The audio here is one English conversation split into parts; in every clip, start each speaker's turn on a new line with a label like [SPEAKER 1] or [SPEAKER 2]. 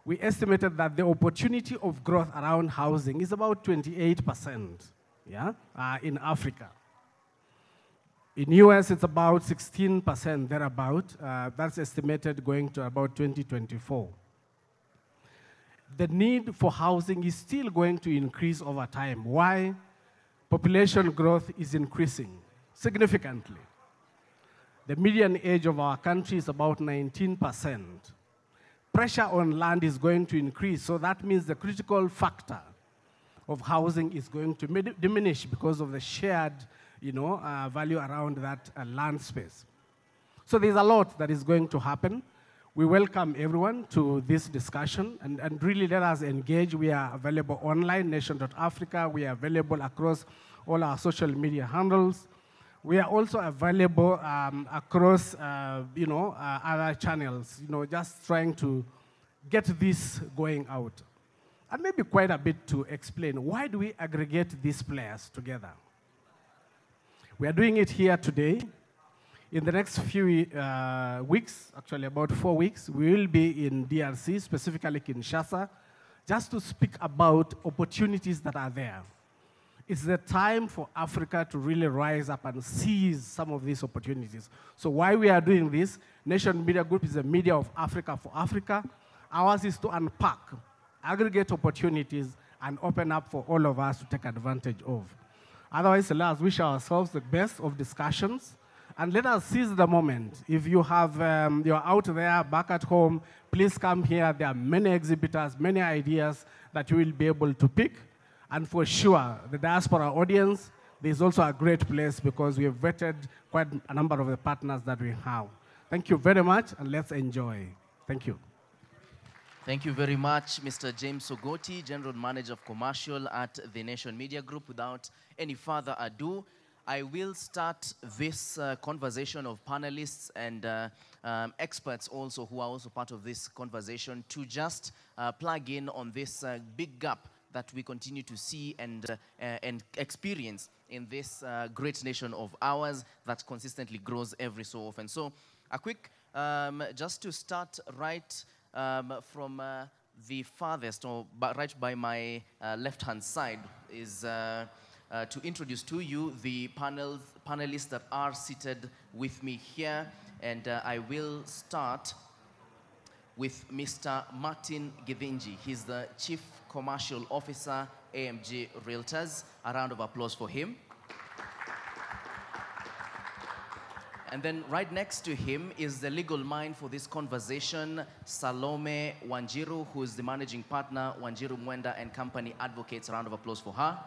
[SPEAKER 1] we estimated that the opportunity of growth around housing is about 28%, yeah, in Africa. In US, it's about 16% thereabout. That's estimated going to about 2024. The need for housing is still going to increase over time. Why? Population growth is increasing significantly. The median age of our country is about 19%. Pressure on land is going to increase, so that means the critical factor of housing is going to diminish because of the shared value around that land space. So there's a lot that is going to happen. We welcome everyone to this discussion, and really let us engage. We are available online, nation.africa. We are available across all our social media handles. We are also available across, other channels, just trying to get this going out. And maybe quite a bit to explain. Why do we aggregate these players together? We are doing it here today. In the next few weeks, actually about 4 weeks, we will be in DRC, specifically Kinshasa, just to speak about opportunities that are there. It's the time for Africa to really rise up and seize some of these opportunities. So why we are doing this, Nation Media Group is a media of Africa for Africa. Ours is to unpack, aggregate opportunities, and open up for all of us to take advantage of. Otherwise, let us wish ourselves the best of discussions, and let us seize the moment. If you have, you're out there, back at home, please come here. There are many exhibitors, many ideas that you will be able to pick. And for sure, the diaspora audience, there's also a great place because we have vetted quite a number of the partners that we have. Thank you very much, and let's enjoy. Thank you.
[SPEAKER 2] Thank you very much, Mr. James Ogoti, General Manager of Commercial at the Nation Media Group. Without any further ado, I will start this conversation of panelists and experts also who are also part of this conversation to just plug in on this big gap that we continue to see and experience in this great nation of ours that consistently grows every so often. So a quick, just to start right from the farthest, or right by my left-hand side, is to introduce to you the panelists that are seated with me here. And I will start with Mr. Martin Githinji. He's the Chief Commercial Officer, AMG Realtors. A round of applause for him. And then right next to him is the legal mind for this conversation, Salome Wanjiru, who is the managing partner, Wanjiru Mwenda and Company Advocates. A round of applause for her.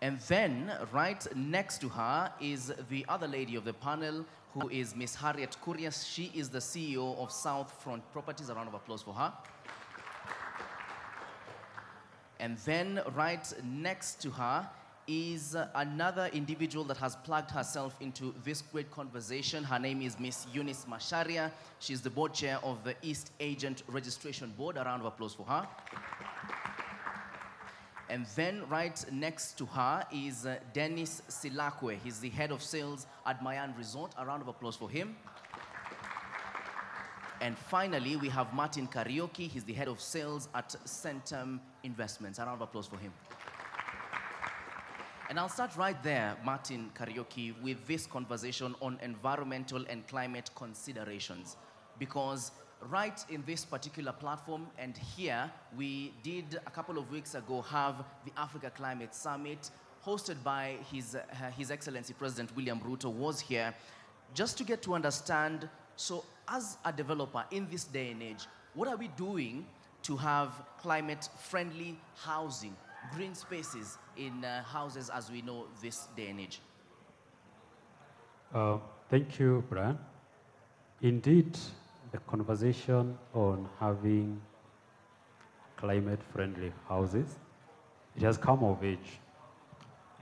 [SPEAKER 2] And then right next to her is the other lady of the panel, who is Miss Harriet Kurias. She is the CEO of South Front Properties. A round of applause for her. And then right next to her is another individual that has plugged herself into this great conversation. Her name is Miss Eunice Masharia. She's the board chair of the East Agent Registration Board. A round of applause for her. And then right next to her is Dennis Silakwe. He's the head of sales at Mayan Resort. A round of applause for him. And finally, we have Martin Karaoke. He's the head of sales at Centum Investments. A round of applause for him. And I'll start right there, Martin Karaoke, with this conversation on environmental and climate considerations. Because right in this particular platform, and here, we did a couple of weeks ago have the Africa Climate Summit, hosted by His Excellency President William Ruto was here, just to get to understand, so as a developer in this day and age, what are we doing to have climate-friendly housing, green spaces in houses as we know this day and age?
[SPEAKER 3] Thank you, Brian. Indeed, the conversation on having climate-friendly houses, it has come of age.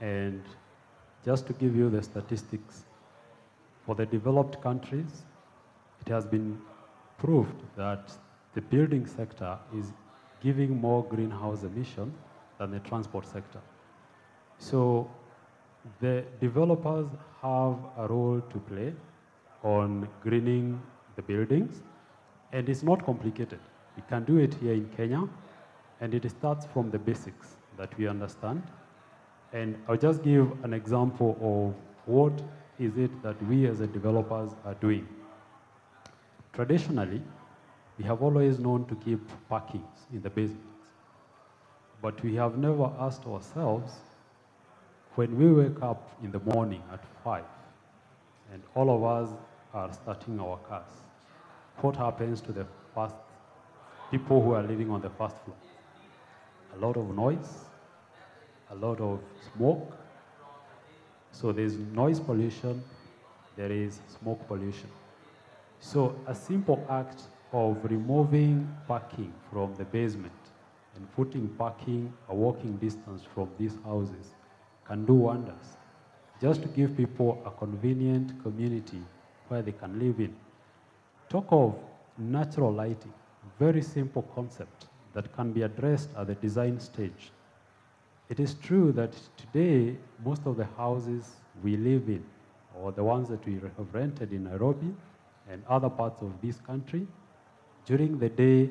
[SPEAKER 3] And just to give you the statistics, for the developed countries, it has been proved that the building sector is giving more greenhouse emission than the transport sector. So the developers have a role to play on greening the buildings, And it's not complicated. We can do it here in Kenya, and it starts from the basics that we understand. And I'll just give an example of what is it that we as developers are doing. Traditionally, we have always known to keep parkings in the basements. But we have never asked ourselves, when we wake up in the morning at 5, and all of us are starting our cars, what happens to the first people who are living on the first floor? A lot of noise, a lot of smoke. So there's noise pollution, there is smoke pollution. So a simple act of removing parking from the basement and putting parking a walking distance from these houses can do wonders. Just to give people a convenient community where they can live in. Talk of natural lighting, very simple concept that can be addressed at the design stage. It is true that today, most of the houses we live in, or the ones that we have rented in Nairobi and other parts of this country, during the day,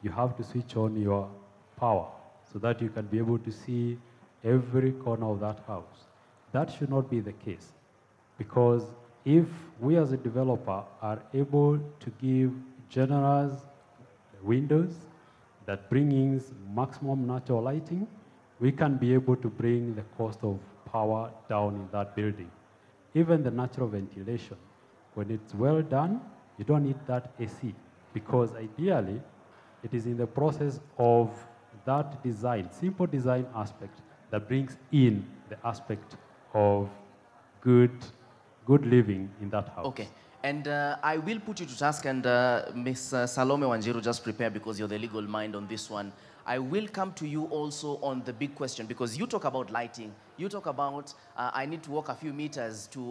[SPEAKER 3] you have to switch on your power so that you can be able to see every corner of that house. That should not be the case, because if we as a developer are able to give generous windows that bring in maximum natural lighting, we can be able to bring the cost of power down in that building. Even the natural ventilation, when it's well done, you don't need that AC, because ideally, it is in the process of that design, simple design aspect, that brings in the aspect of good living in that house.
[SPEAKER 2] Okay. And I will put you to task, and Ms. Salome Wanjiru, just prepare, because you're the legal mind on this one. I will come to you also on the big question, because you talk about lighting. You talk about I need to walk a few meters to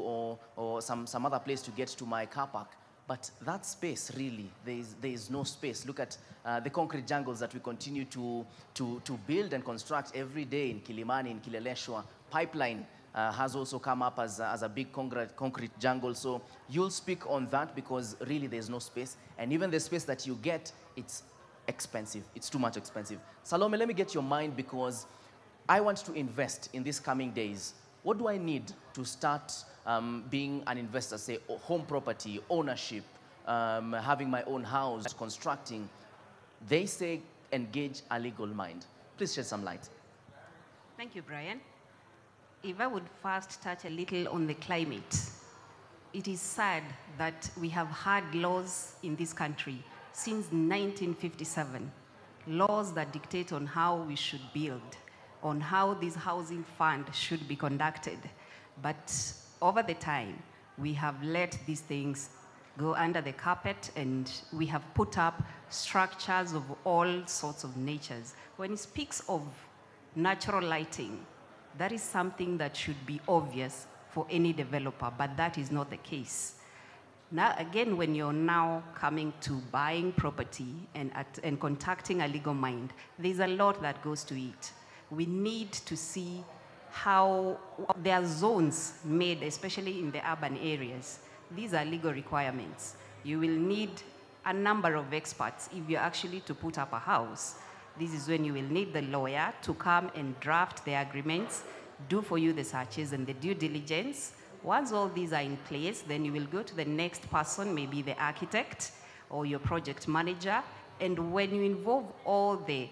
[SPEAKER 2] or some other place to get to my car park. But that space, really, there is no space. Look at the concrete jungles that we continue to build and construct every day in Kilimani, in Kileleshwa. Pipeline has also come up as a big concrete jungle. So you'll speak on that, because really there's no space. And even the space that you get, it's expensive. It's too much expensive. Salome, let me get your mind, because I want to invest in these coming days. What do I need to start being an investor, say home property, ownership, having my own house, constructing? They say engage a legal mind. Please shed some light.
[SPEAKER 4] Thank you, Brian. If I would first touch a little on the climate, it is sad that we have had laws in this country since 1957, laws that dictate on how we should build, on how this housing fund should be conducted. But over the time, we have let these things go under the carpet, and we have put up structures of all sorts of natures. When it speaks of natural lighting, that is something that should be obvious for any developer, but that is not the case. Now, again, when you're now coming to buying property and contacting a legal mind, there's a lot that goes to it. We need to see how there are zones made, especially in the urban areas. These are legal requirements. You will need a number of experts if you're actually to put up a house. This is when you will need the lawyer to come and draft the agreements, do for you the searches and the due diligence. Once all these are in place, then you will go to the next person, maybe the architect or your project manager. And when you involve all the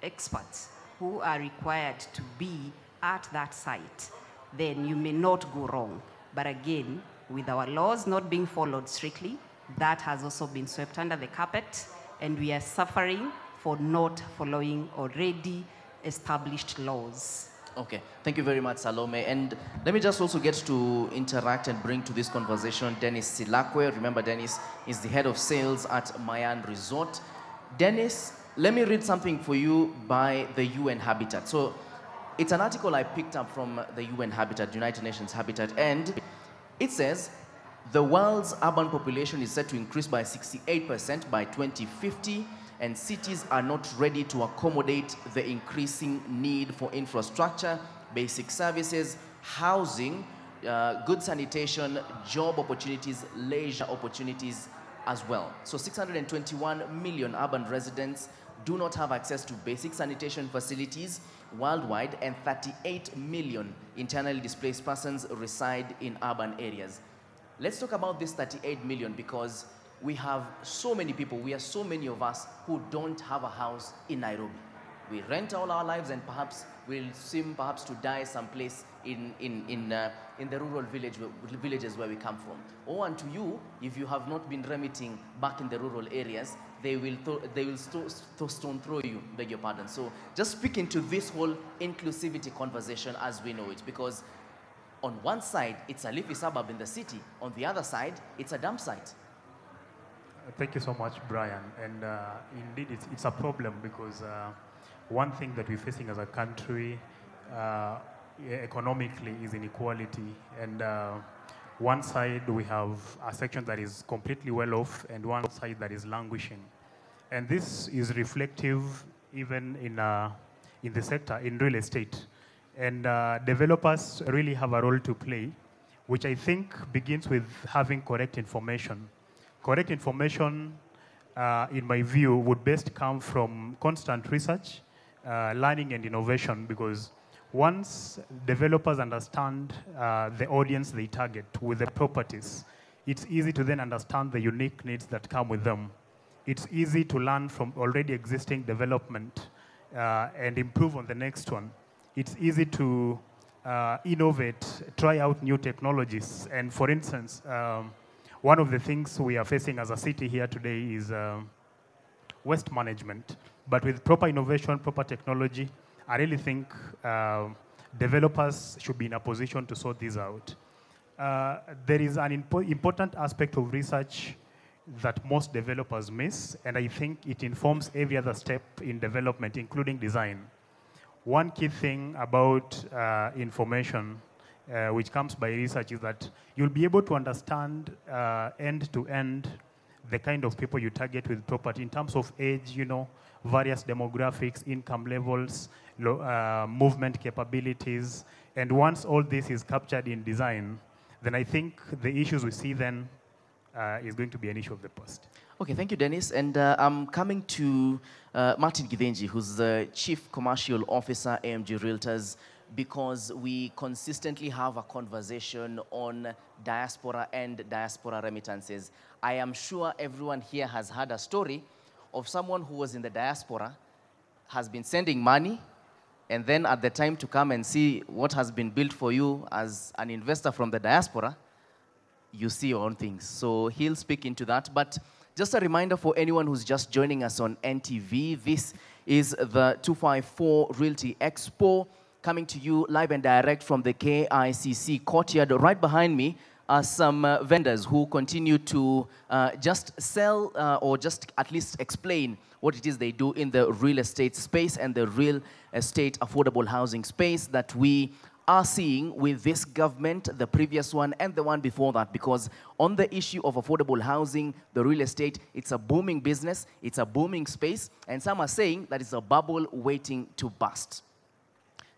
[SPEAKER 4] experts who are required to be at that site, then you may not go wrong. But again, with our laws not being followed strictly, that has also been swept under the carpet, and we are suffering for not following already established laws.
[SPEAKER 2] Okay, thank you very much, Salome. And let me just also get to interact and bring to this conversation Dennis Silakwe. Remember, Dennis is the head of sales at Mayan Resort. Dennis, let me read something for you by the UN Habitat. So it's an article I picked up from the UN Habitat, United Nations Habitat, and it says, the world's urban population is set to increase by 68% by 2050, and cities are not ready to accommodate the increasing need for infrastructure, basic services, housing, good sanitation, job opportunities, leisure opportunities, as well. So 621 million urban residents do not have access to basic sanitation facilities worldwide, and 38 million internally displaced persons reside in urban areas. Let's talk about this 38 million because we have so many people, we are so many of us who don't have a house in Nairobi. We rent all our lives and perhaps we'll seem perhaps to die someplace in the rural villages where we come from. Or and to you, if you have not been remitting back in the rural areas, they will stone throw you, beg your pardon. So just speaking to this whole inclusivity conversation as we know it, because on one side, it's a leafy suburb in the city. On the other side, it's a dump site.
[SPEAKER 5] Thank you so much, Brian. And indeed, it's a problem because one thing that we're facing as a country economically is inequality. And one side, we have a section that is completely well off and one side that is languishing. And this is reflective even in the sector, in real estate. And developers really have a role to play, which I think begins with having correct information. Correct information, in my view, would best come from constant research, learning and innovation, because once developers understand the audience they target with the properties, it's easy to then understand the unique needs that come with them. It's easy to learn from already existing development and improve on the next one. It's easy to innovate, try out new technologies. And for instance, one of the things we are facing as a city here today is waste management. But with proper innovation, proper technology, I really think developers should be in a position to sort this out. There is an important aspect of research that most developers miss, and I think it informs every other step in development, including design. One key thing about information, which comes by research, is that you'll be able to understand end to end the kind of people you target with property in terms of age, various demographics, income levels, movement capabilities. And once all this is captured in design, then I think the issues we see then is going to be an issue of the past.
[SPEAKER 2] Okay, thank you, Dennis. And I'm coming to Martin Githenji, who's the Chief Commercial Officer, AMG Realtors, because we consistently have a conversation on diaspora and diaspora remittances. I am sure everyone here has heard a story of someone who was in the diaspora, has been sending money, and then at the time to come and see what has been built for you as an investor from the diaspora, you see your own things. So he'll speak into that. But just a reminder for anyone who's just joining us on NTV, this is the 254 Realty Expo, coming to you live and direct from the KICC courtyard. Right behind me are some vendors who continue to just sell or just at least explain what it is they do in the real estate space and the real estate affordable housing space that we are seeing with this government, the previous one, and the one before that. Because on the issue of affordable housing, the real estate, it's a booming business, it's a booming space, and some are saying that it's a bubble waiting to burst.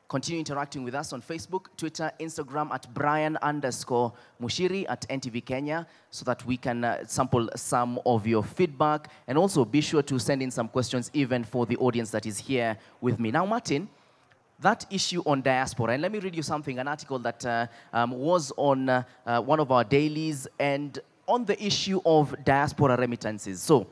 [SPEAKER 2] Continue interacting with us on Facebook, Twitter, Instagram at Brian_Mushiri at NTV Kenya, so that we can sample some of your feedback. And also be sure to send in some questions even for the audience that is here with me. Now, Martin, that issue on diaspora, and let me read you something, an article that was on one of our dailies, and on the issue of diaspora remittances. So,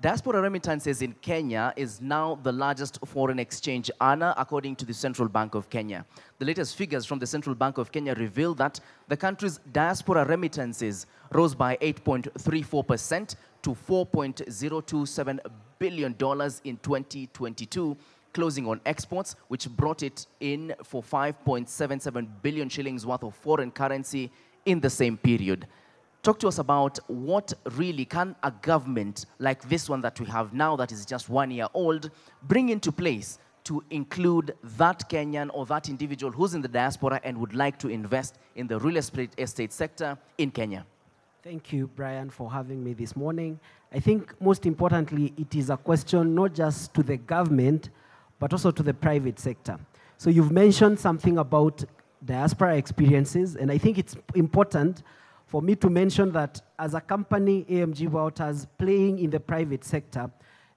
[SPEAKER 2] diaspora remittances in Kenya is now the largest foreign exchange earner, according to the Central Bank of Kenya. The latest figures from the Central Bank of Kenya reveal that the country's diaspora remittances rose by 8.34% to $4.027 billion in 2022, closing on exports, which brought it in for 5.77 billion shillings worth of foreign currency in the same period. Talk to us about what really can a government like this one that we have now, that is just 1 year old, bring into place to include that Kenyan or that individual who's in the diaspora and would like to invest in the real estate sector in Kenya.
[SPEAKER 6] Thank you, Brian, for having me this morning. I think most importantly, it is a question not just to the government, but also to the private sector. So you've mentioned something about diaspora experiences, and I think it's important for me to mention that as a company, AMG Wouters, playing in the private sector,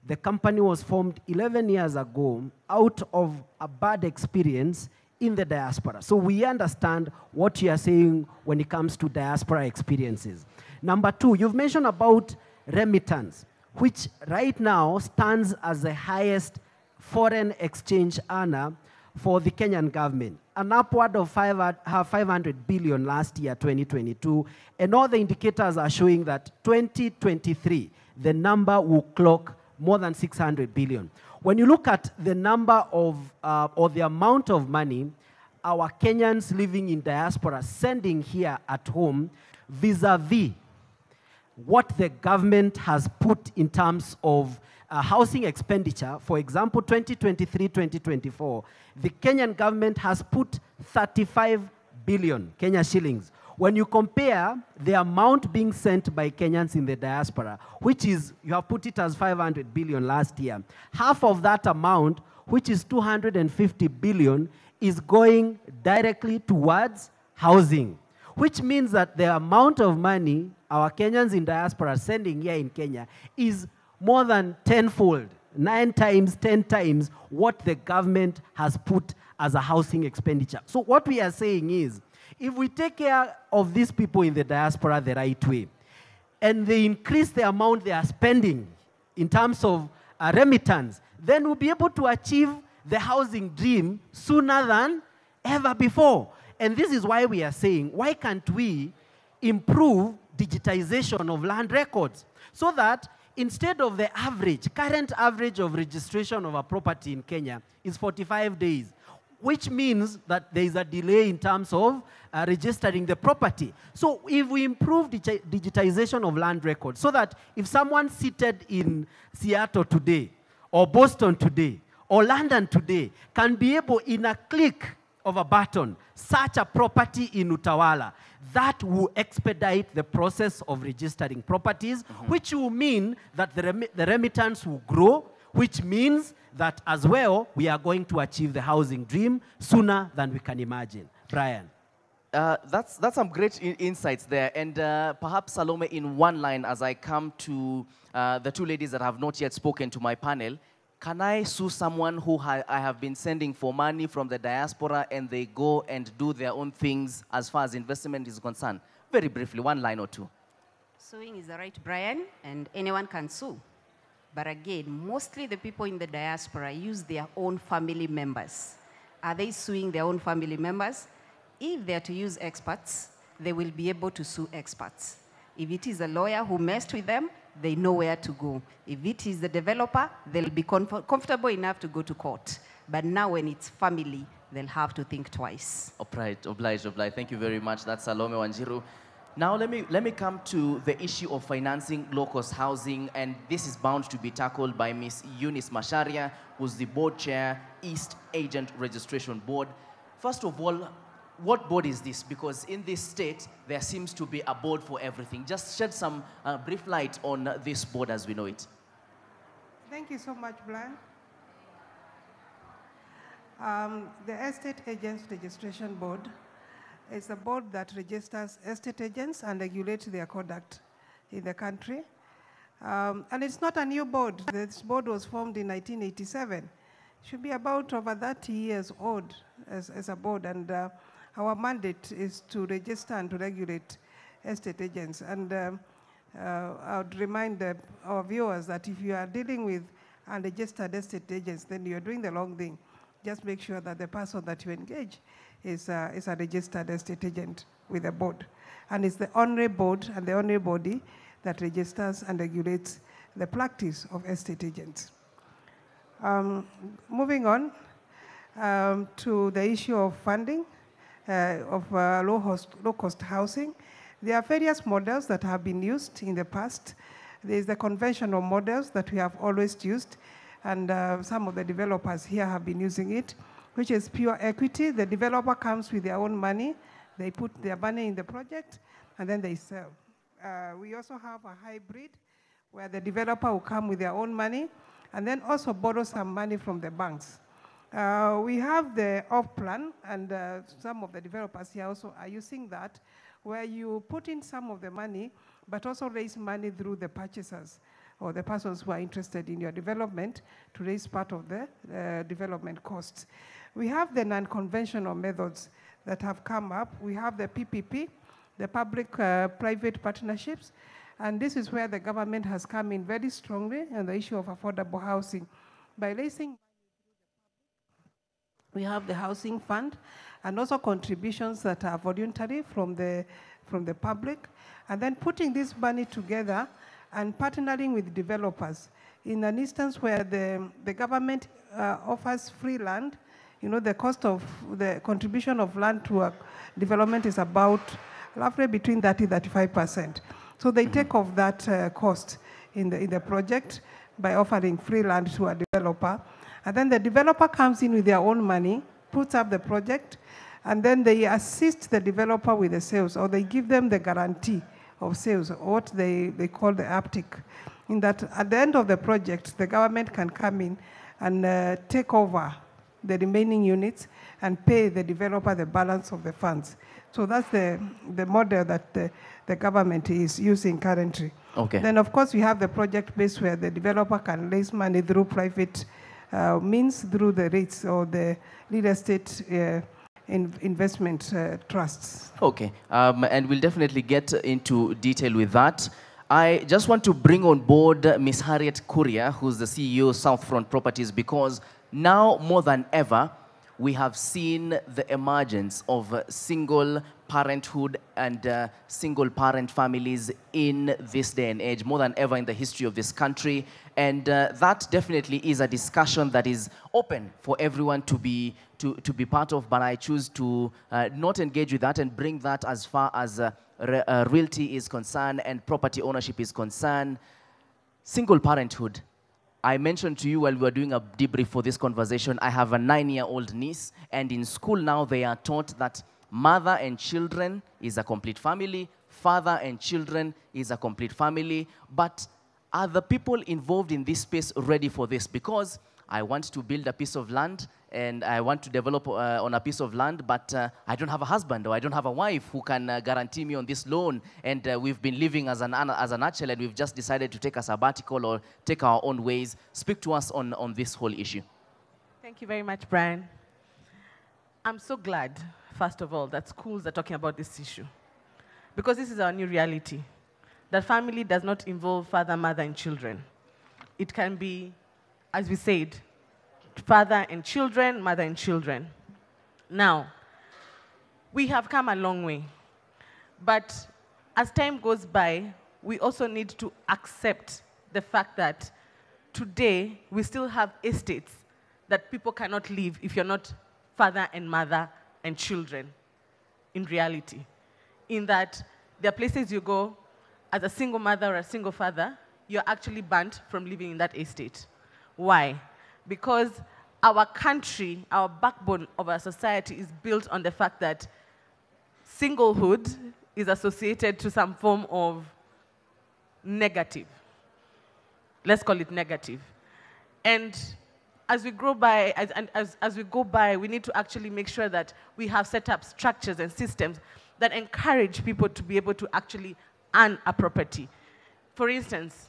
[SPEAKER 6] the company was formed 11 years ago out of a bad experience in the diaspora. So we understand what you are saying when it comes to diaspora experiences. Number two, you've mentioned about remittance, which right now stands as the highest foreign exchange earner for the Kenyan government, an upward of 500 billion last year, 2022, and all the indicators are showing that 2023, the number will clock more than 600 billion. When you look at the number of, or the amount of money our Kenyans living in diaspora sending here at home vis-a-vis what the government has put in terms of housing expenditure, for example, 2023-2024, the Kenyan government has put 35 billion Kenya shillings. When you compare the amount being sent by Kenyans in the diaspora, which is, you have put it as 500 billion last year, half of that amount, which is 250 billion, is going directly towards housing, which means that the amount of money our Kenyans in diaspora are sending here in Kenya is more than tenfold, 9 times, 10 times what the government has put as a housing expenditure. So what we are saying is, if we take care of these people in the diaspora the right way, and they increase the amount they are spending in terms of remittance, then we'll be able to achieve the housing dream sooner than ever before. And this is why we are saying, why can't we improve digitization of land records so that instead of the current average of registration of a property in Kenya is 45 days, which means that there is a delay in terms of registering the property. So if we improve digitization of land records so that if someone seated in Seattle today, or Boston today, or London today, can be able, in a click of a button, search a property in Utawala, that will expedite the process of registering properties, which will mean that the remittance will grow, which means that as well, we are going to achieve the housing dream sooner than we can imagine. Brian.
[SPEAKER 2] That's some great insights there. And perhaps, Salome, in one line, as I come to the two ladies that have not yet spoken to my panel, can I sue someone who I have been sending for money from the diaspora and they go and do their own things as far as investment is concerned? Very briefly, one line or two.
[SPEAKER 4] Suing is the right, Brian, and anyone can sue. But again, mostly the people in the diaspora use their own family members. Are they suing their own family members? If they're to use experts, they will be able to sue experts. If it is a lawyer who messed with them, they know where to go. If it is the developer, they'll be comfortable enough to go to court. But now when it's family, they'll have to think twice.
[SPEAKER 2] Obliged. Thank you very much. That's Salome Wanjiru. Now let me come to the issue of financing low-cost housing, and this is bound to be tackled by Ms. Eunice Masharia, who's the board chair, East Agent Registration Board. First of all, what board is this? Because in this state, there seems to be a board for everything. Just shed some brief light on this board as we know it.
[SPEAKER 7] Thank you so much, Brian. The Estate Agents Registration Board is a board that registers estate agents and regulates their conduct in the country. And it's not a new board. This board was formed in 1987. It should be about over 30 years old as a board. And our mandate is to register and to regulate estate agents. And I would remind our viewers that if you are dealing with unregistered estate agents, then you're doing the wrong thing. Just make sure that the person that you engage is a registered estate agent with a board. And it's the only board and the only body that registers and regulates the practice of estate agents. Moving on to the issue of funding of low-cost housing. There are various models that have been used in the past. There's the conventional models that we have always used, and some of the developers here have been using it, which is pure equity. The developer comes with their own money. They put their money in the project, and then they sell. We also have a hybrid where the developer will come with their own money and then also borrow some money from the banks. We have the off-plan, and some of the developers here also are using that, where you put in some of the money, but also raise money through the purchasers or the persons who are interested in your development to raise part of the development costs. We have the non-conventional methods that have come up. We have the PPP, the public-private partnerships, and this is where the government has come in very strongly on the issue of affordable housing. By raising, we have the housing fund and also contributions that are voluntary from the public, and then putting this money together and partnering with developers. In an instance where the government offers free land, you know, the cost of the contribution of land to a development is about roughly between 30–35%. So they take off that cost in the project by offering free land to a developer. And then the developer comes in with their own money, puts up the project, and then they assist the developer with the sales, or they give them the guarantee of sales, what they call the uptick. In that, at the end of the project, the government can come in and take over the remaining units and pay the developer the balance of the funds. So that's the model that the government is using currently.
[SPEAKER 2] Okay.
[SPEAKER 7] Then, of course, we have the project base where the developer can raise money through private means, through the REITs or the real estate investment trusts.
[SPEAKER 2] Okay, and we'll definitely get into detail with that. I just want to bring on board Ms. Harriet Kuria, who's the CEO of Southfront Properties, because now more than ever, we have seen the emergence of single parenthood and single parent families in this day and age, more than ever in the history of this country. And that definitely is a discussion that is open for everyone to be part of, but I choose to not engage with that and bring that as far as realty is concerned and property ownership is concerned. Single parenthood. I mentioned to you while we were doing a debrief for this conversation, I have a 9-year-old niece, and in school now they are taught that mother and children is a complete family, father and children is a complete family, but are the people involved in this space ready for this? Because I want to build a piece of land and I want to develop on a piece of land, but I don't have a husband or I don't have a wife who can guarantee me on this loan. And we've been living as a nutshell, and we've just decided to take a sabbatical or take our own ways. Speak to us on this whole issue.
[SPEAKER 8] Thank you very much, Brian. I'm so glad, first of all, that schools are talking about this issue, because this is our new reality. That family does not involve father, mother, and children. It can be, as we said, father and children, mother and children. Now, we have come a long way, but as time goes by, we also need to accept the fact that today we still have estates that people cannot live if you're not father and mother and children in reality. In that there are places you go as a single mother or a single father, you're actually banned from living in that estate. Why? Because our country, our backbone of our society is built on the fact that singlehood is associated to some form of negative. Let's call it negative. And as we grow by, as we go by, we need to actually make sure that we have set up structures and systems that encourage people to be able to actually earn a property. For instance,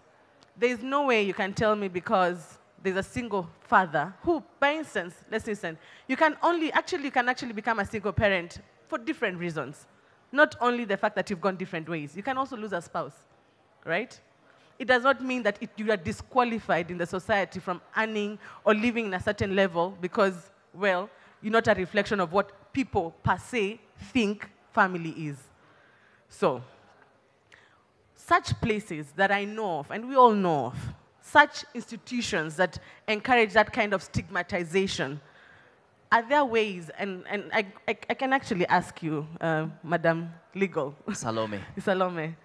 [SPEAKER 8] there's no way you can tell me because there's a single father who, by instance, let's listen, you can actually become a single parent for different reasons. Not only the fact that you've gone different ways, you can also lose a spouse, right? It does not mean that you are disqualified in the society from earning or living in a certain level because, well, you're not a reflection of what people per se think family is. So, such places that I know of, and we all know of, such institutions that encourage that kind of stigmatization, are there ways, and I can actually ask you, Madam Legal.
[SPEAKER 2] Salome.
[SPEAKER 8] Salome,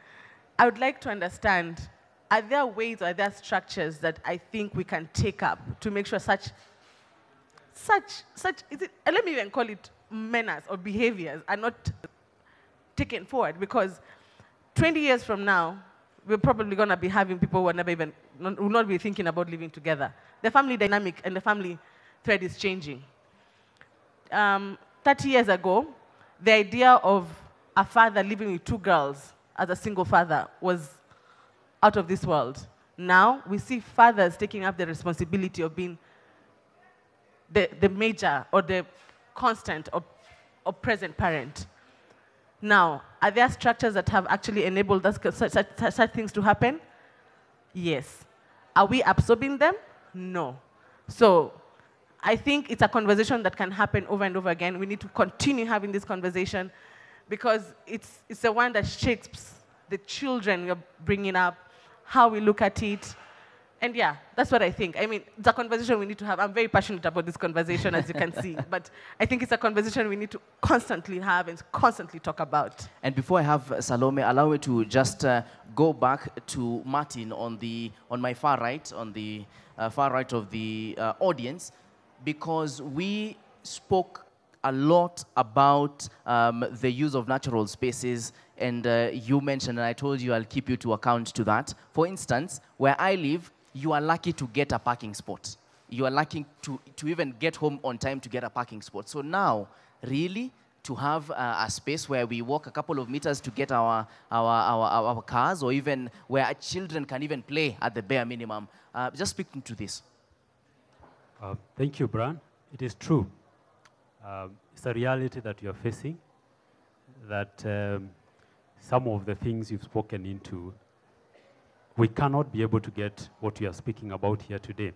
[SPEAKER 8] I would like to understand, are there ways or are there structures that I think we can take up to make sure such let me even call it manners or behaviors are not taken forward? Because 20 years from now, we're probably going to be having people who will not be thinking about living together. The family dynamic and the family thread is changing. 30 years ago, the idea of a father living with 2 girls as a single father was out of this world. Now we see fathers taking up the responsibility of being the major or the constant or present parent. Now, are there structures that have actually enabled such things to happen? Yes. Are we absorbing them? No. So I think it's a conversation that can happen over and over again. We need to continue having this conversation because it's the one that shapes the children we're bringing up, how we look at it. And yeah, that's what I think. I mean, it's a conversation we need to have. I'm very passionate about this conversation, as you can see. But I think it's a conversation we need to constantly have and constantly talk about.
[SPEAKER 2] And before I have Salome, allow me to just go back to Martin on my far right, on the far right of the audience, because we spoke a lot about the use of natural spaces, and you mentioned, and I told you I'll keep you to account to that. For instance, where I live, you are lucky to get a parking spot. You are lucky to even get home on time to get a parking spot. So now, really, to have a space where we walk a couple of meters to get our cars, or even where our children can even play at the bare minimum. Just speaking to this.
[SPEAKER 3] Thank you, Brian. It is true. It's a reality that you're facing, that some of the things you've spoken into, we cannot be able to get what we are speaking about here today.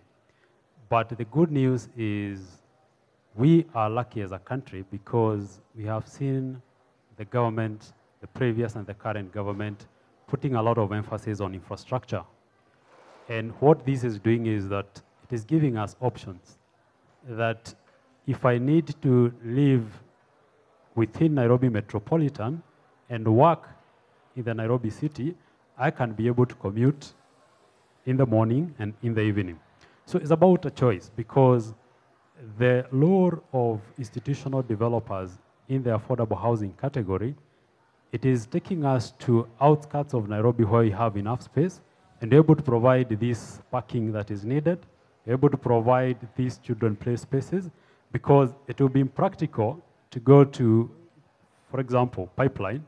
[SPEAKER 3] But the good news is we are lucky as a country because we have seen the government, the previous and the current government, putting a lot of emphasis on infrastructure. And what this is doing is that it is giving us options. That if I need to live within Nairobi Metropolitan and work in the Nairobi city, I can be able to commute in the morning and in the evening. So it's about a choice, because the lure of institutional developers in the affordable housing category, it is taking us to outskirts of Nairobi where we have enough space and able to provide this parking that is needed, able to provide these children play spaces, because it will be impractical to go to, for example, Pipeline,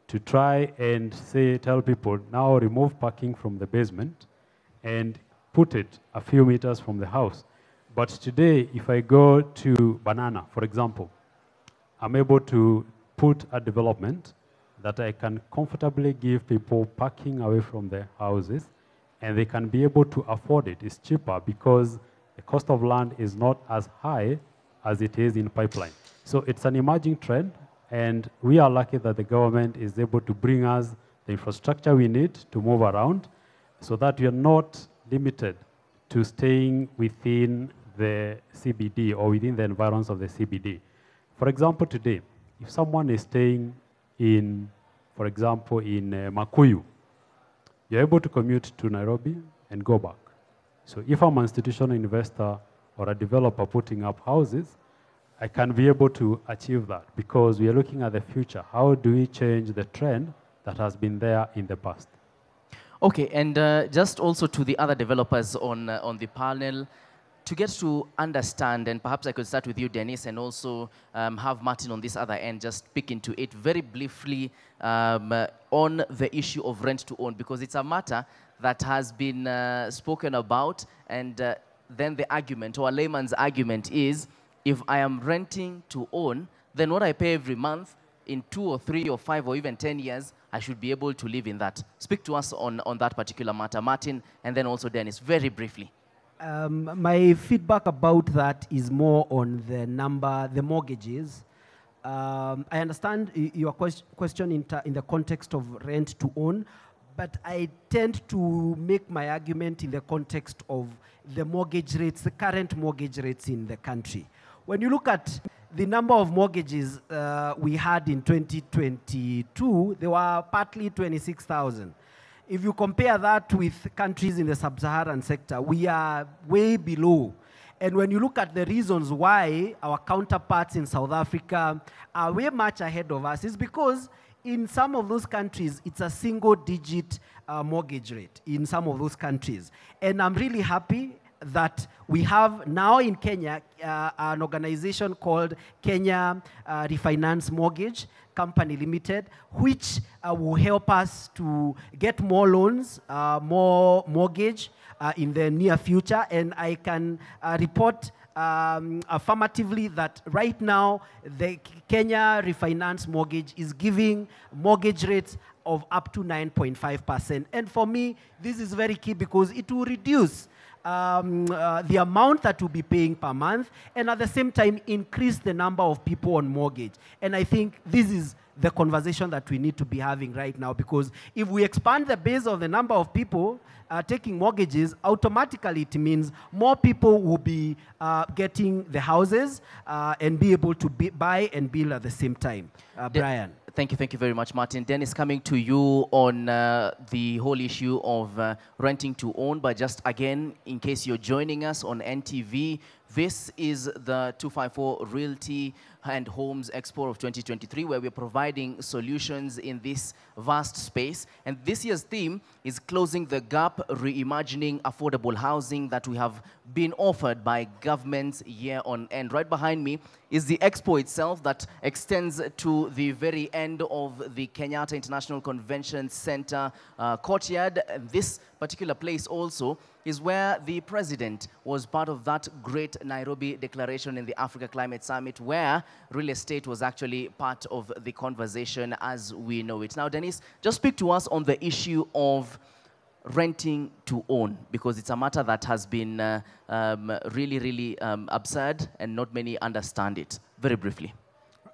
[SPEAKER 3] to try and tell people, now remove parking from the basement and put it a few meters from the house. But today, if I go to Banana, for example, I'm able to put a development that I can comfortably give people parking away from their houses, and they can be able to afford it. It's cheaper because the cost of land is not as high as it is in Pipeline. So it's an emerging trend, and we are lucky that the government is able to bring us the infrastructure we need to move around so that we are not limited to staying within the CBD or within the environs of the CBD. For example, today, if someone is staying in, for example, in Makuyu, you're able to commute to Nairobi and go back. So if I'm an institutional investor or a developer putting up houses, I can be able to achieve that because we are looking at the future. How do we change the trend that has been there in the past?
[SPEAKER 2] Okay, and just also to the other developers on the panel, to get to understand, and perhaps I could start with you, Dennis, and also have Martin on this other end, just speak into it very briefly on the issue of rent to own, because it's a matter that has been spoken about, and then the argument, or a layman's argument is, if I am renting to own, then what I pay every month, in 2 or 3 or 5 or even 10 years, I should be able to live in that. Speak to us on that particular matter, Martin, and then also Dennis, very briefly.
[SPEAKER 6] My feedback about that is more on the mortgages. I understand your question in the context of rent to own, but I tend to make my argument in the context of the mortgage rates, the current mortgage rates in the country. When you look at the number of mortgages we had in 2022, they were partly 26,000. If you compare that with countries in the sub-Saharan sector, we are way below. And when you look at the reasons why our counterparts in South Africa are way much ahead of us, it's because in some of those countries, it's a single-digit mortgage rate in some of those countries. And I'm really happy that we have now in Kenya an organization called Kenya Refinance Mortgage Company Limited, which will help us to get more loans, more mortgage in the near future. And I can report affirmatively that right now the Kenya Refinance Mortgage is giving mortgage rates of up to 9.5%. And for me, this is very key because it will reduce the amount that we'll be paying per month, and at the same time increase the number of people on mortgage. And I think this is the conversation that we need to be having right now, because if we expand the base of the number of people taking mortgages, automatically it means more people will be getting the houses and be able to buy and build at the same time. Brian.
[SPEAKER 2] Thank you very much, Martin. Dennis, coming to you on the whole issue of renting to own, but just again, in case you're joining us on NTV, this is the 254 Realty and Homes Expo of 2023, where we're providing solutions in this vast space. And this year's theme is Closing the Gap, Reimagining Affordable Housing, that we have been offered by governments year on end. Right behind me is the expo itself that extends to the very end of the Kenyatta International Convention Center courtyard. And this particular place also is where the president was part of that great Nairobi declaration in the Africa Climate Summit, where real estate was actually part of the conversation as we know it. Now, Dennis, just speak to us on the issue of renting to own, because it's a matter that has been really absurd and not many understand it. Very briefly.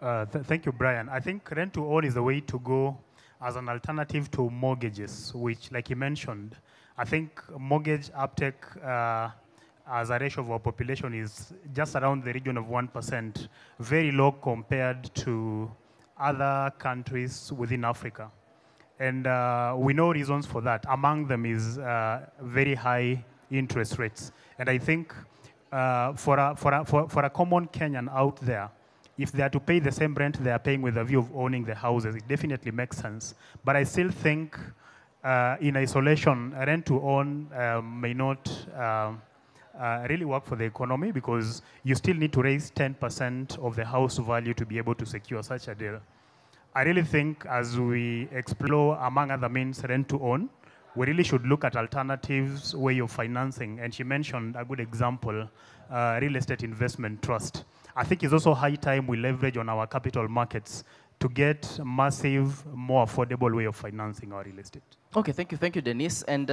[SPEAKER 5] Thank you, Brian. I think rent to own is the way to go as an alternative to mortgages, which, like you mentioned, I think mortgage uptake as a ratio of our population is just around the region of 1%, very low compared to other countries within Africa. And we know reasons for that. Among them is very high interest rates. And I think for a common Kenyan out there, if they are to pay the same rent they are paying with a view of owning the houses, it definitely makes sense. But I still think in isolation, rent to own may not really work for the economy, because you still need to raise 10% of the house value to be able to secure such a deal. I really think as we explore, among other means, rent to own, we really should look at alternatives, way of financing. And she mentioned a good example, real estate investment trust. I think it's also high time we leverage on our capital markets to get massive, more affordable way of financing our real estate.
[SPEAKER 2] Okay, thank you, Denise. And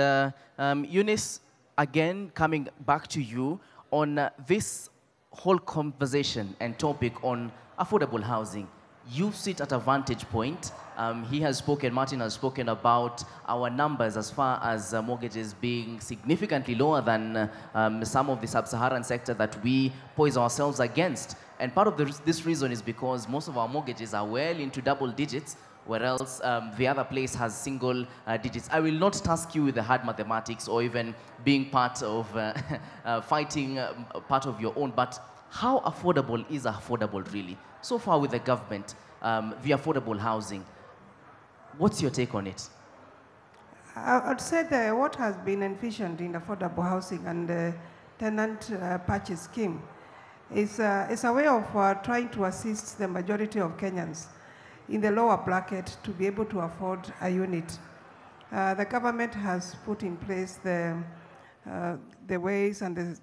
[SPEAKER 2] Eunice, again, coming back to you on this whole conversation and topic on affordable housing. You sit at a vantage point. He has spoken, Martin has spoken about our numbers as far as mortgages being significantly lower than some of the sub-Saharan sector that we poise ourselves against. And part of this reason is because most of our mortgages are well into double digits, whereas the other place has single digits. I will not task you with the hard mathematics or even being part of fighting part of your own, but how affordable is affordable really? So far with the government, the affordable housing, what's your take on it?
[SPEAKER 7] I'd say that what has been envisioned in affordable housing and the tenant purchase scheme is a way of trying to assist the majority of Kenyans in the lower bracket to be able to afford a unit. The government has put in place the ways and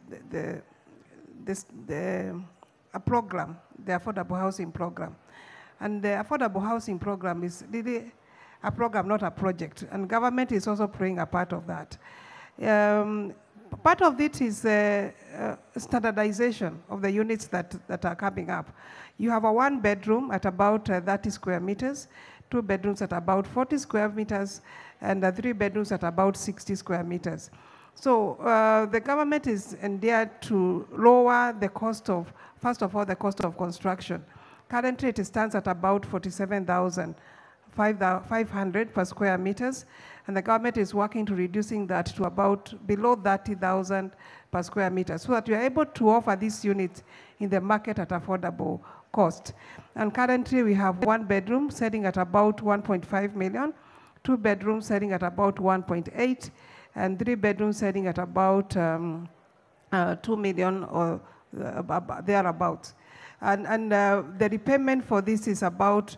[SPEAKER 7] a program, the affordable housing program. And the affordable housing program is really a program, not a project. And government is also playing a part of that. Part of it is standardization of the units that are coming up. You have a 1 bedroom at about 30 square meters, 2 bedrooms at about 40 square meters, and 3 bedrooms at about 60 square meters. So the government is endeared to lower the cost of, first of all, the cost of construction. Currently, it stands at about 47,500 per square meters, and the government is working to reducing that to about below 30,000 per square meter, so that we are able to offer these units in the market at affordable cost. And currently, we have 1 bedroom selling at about 1.5 million, 2 bedrooms selling at about 1.8, and 3 bedrooms selling at about 2 million or thereabouts. And the repayment for this is about,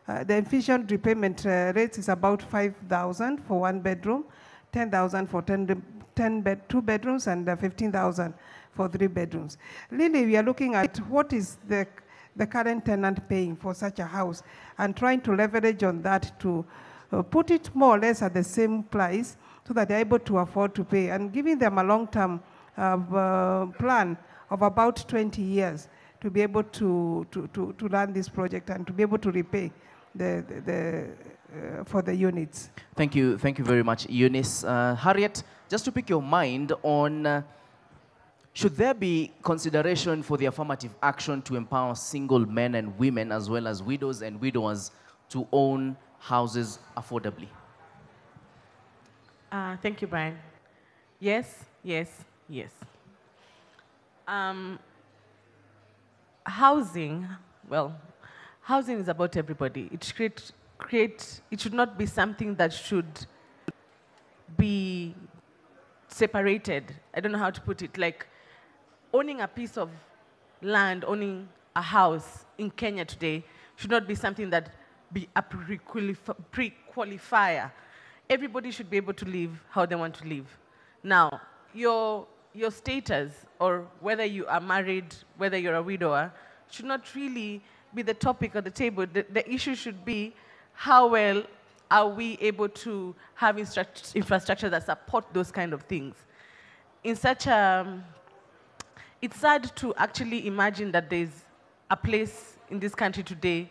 [SPEAKER 7] the efficient repayment rate is about 5,000 for 1 bedroom, 10,000 for 2 bedrooms, and 15,000 for 3 bedrooms. Really, we are looking at what is the current tenant paying for such a house and trying to leverage on that to put it more or less at the same price so that they're able to afford to pay, and giving them a long-term plan of about 20 years to be able to run this project and to be able to repay for the units.
[SPEAKER 2] Thank you very much, Eunice. Harriet, just to pick your mind on, should there be consideration for the affirmative action to empower single men and women as well as widows and widowers to own houses affordably?
[SPEAKER 8] Thank you, Brian. Yes, yes, yes. Housing, well, housing is about everybody. It should not be something that should be separated. I don't know how to put it. Like owning a piece of land, owning a house in Kenya today should not be something that be a pre-qualifier. Everybody should be able to live how they want to live. Now, your status, or whether you are married, whether you're a widower, should not really be the topic of the table. The issue should be how well are we able to have infrastructure that support those kind of things. It's sad to actually imagine that there's a place in this country today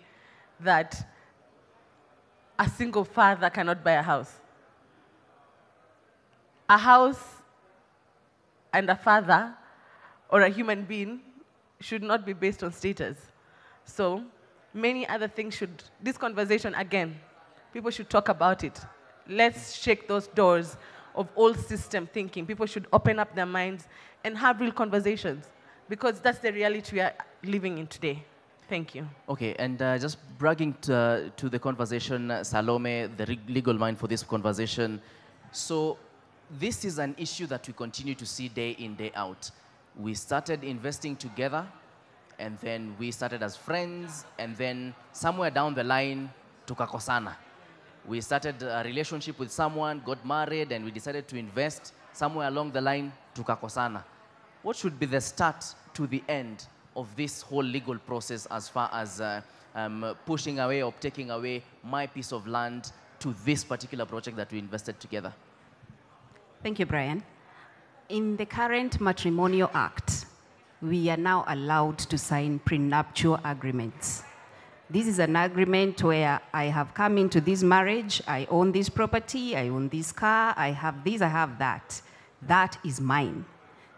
[SPEAKER 8] that a single father cannot buy a house. A house and a father or a human being should not be based on status. So many other things this conversation, again, people should talk about it. Let's shake those doors of old system thinking. People should open up their minds and have real conversations, because that's the reality we are living in today. Thank you.
[SPEAKER 2] Okay, and just bragging to the conversation, Salome, the legal mind for this conversation. So this is an issue that we continue to see day in, day out. We started investing together, and then we started as friends, and then somewhere down the line, tukakosana. We started a relationship with someone, got married, and we decided to invest. Somewhere along the line, tukakosana. What should be the start to the end of this whole legal process as far as pushing away or taking away my piece of land to this particular project that we invested together?
[SPEAKER 4] Thank you, Brian. In the current Matrimonial Act, we are now allowed to sign prenuptial agreements. This is an agreement where I have come into this marriage, I own this property, I own this car, I have this, I have that. That is mine.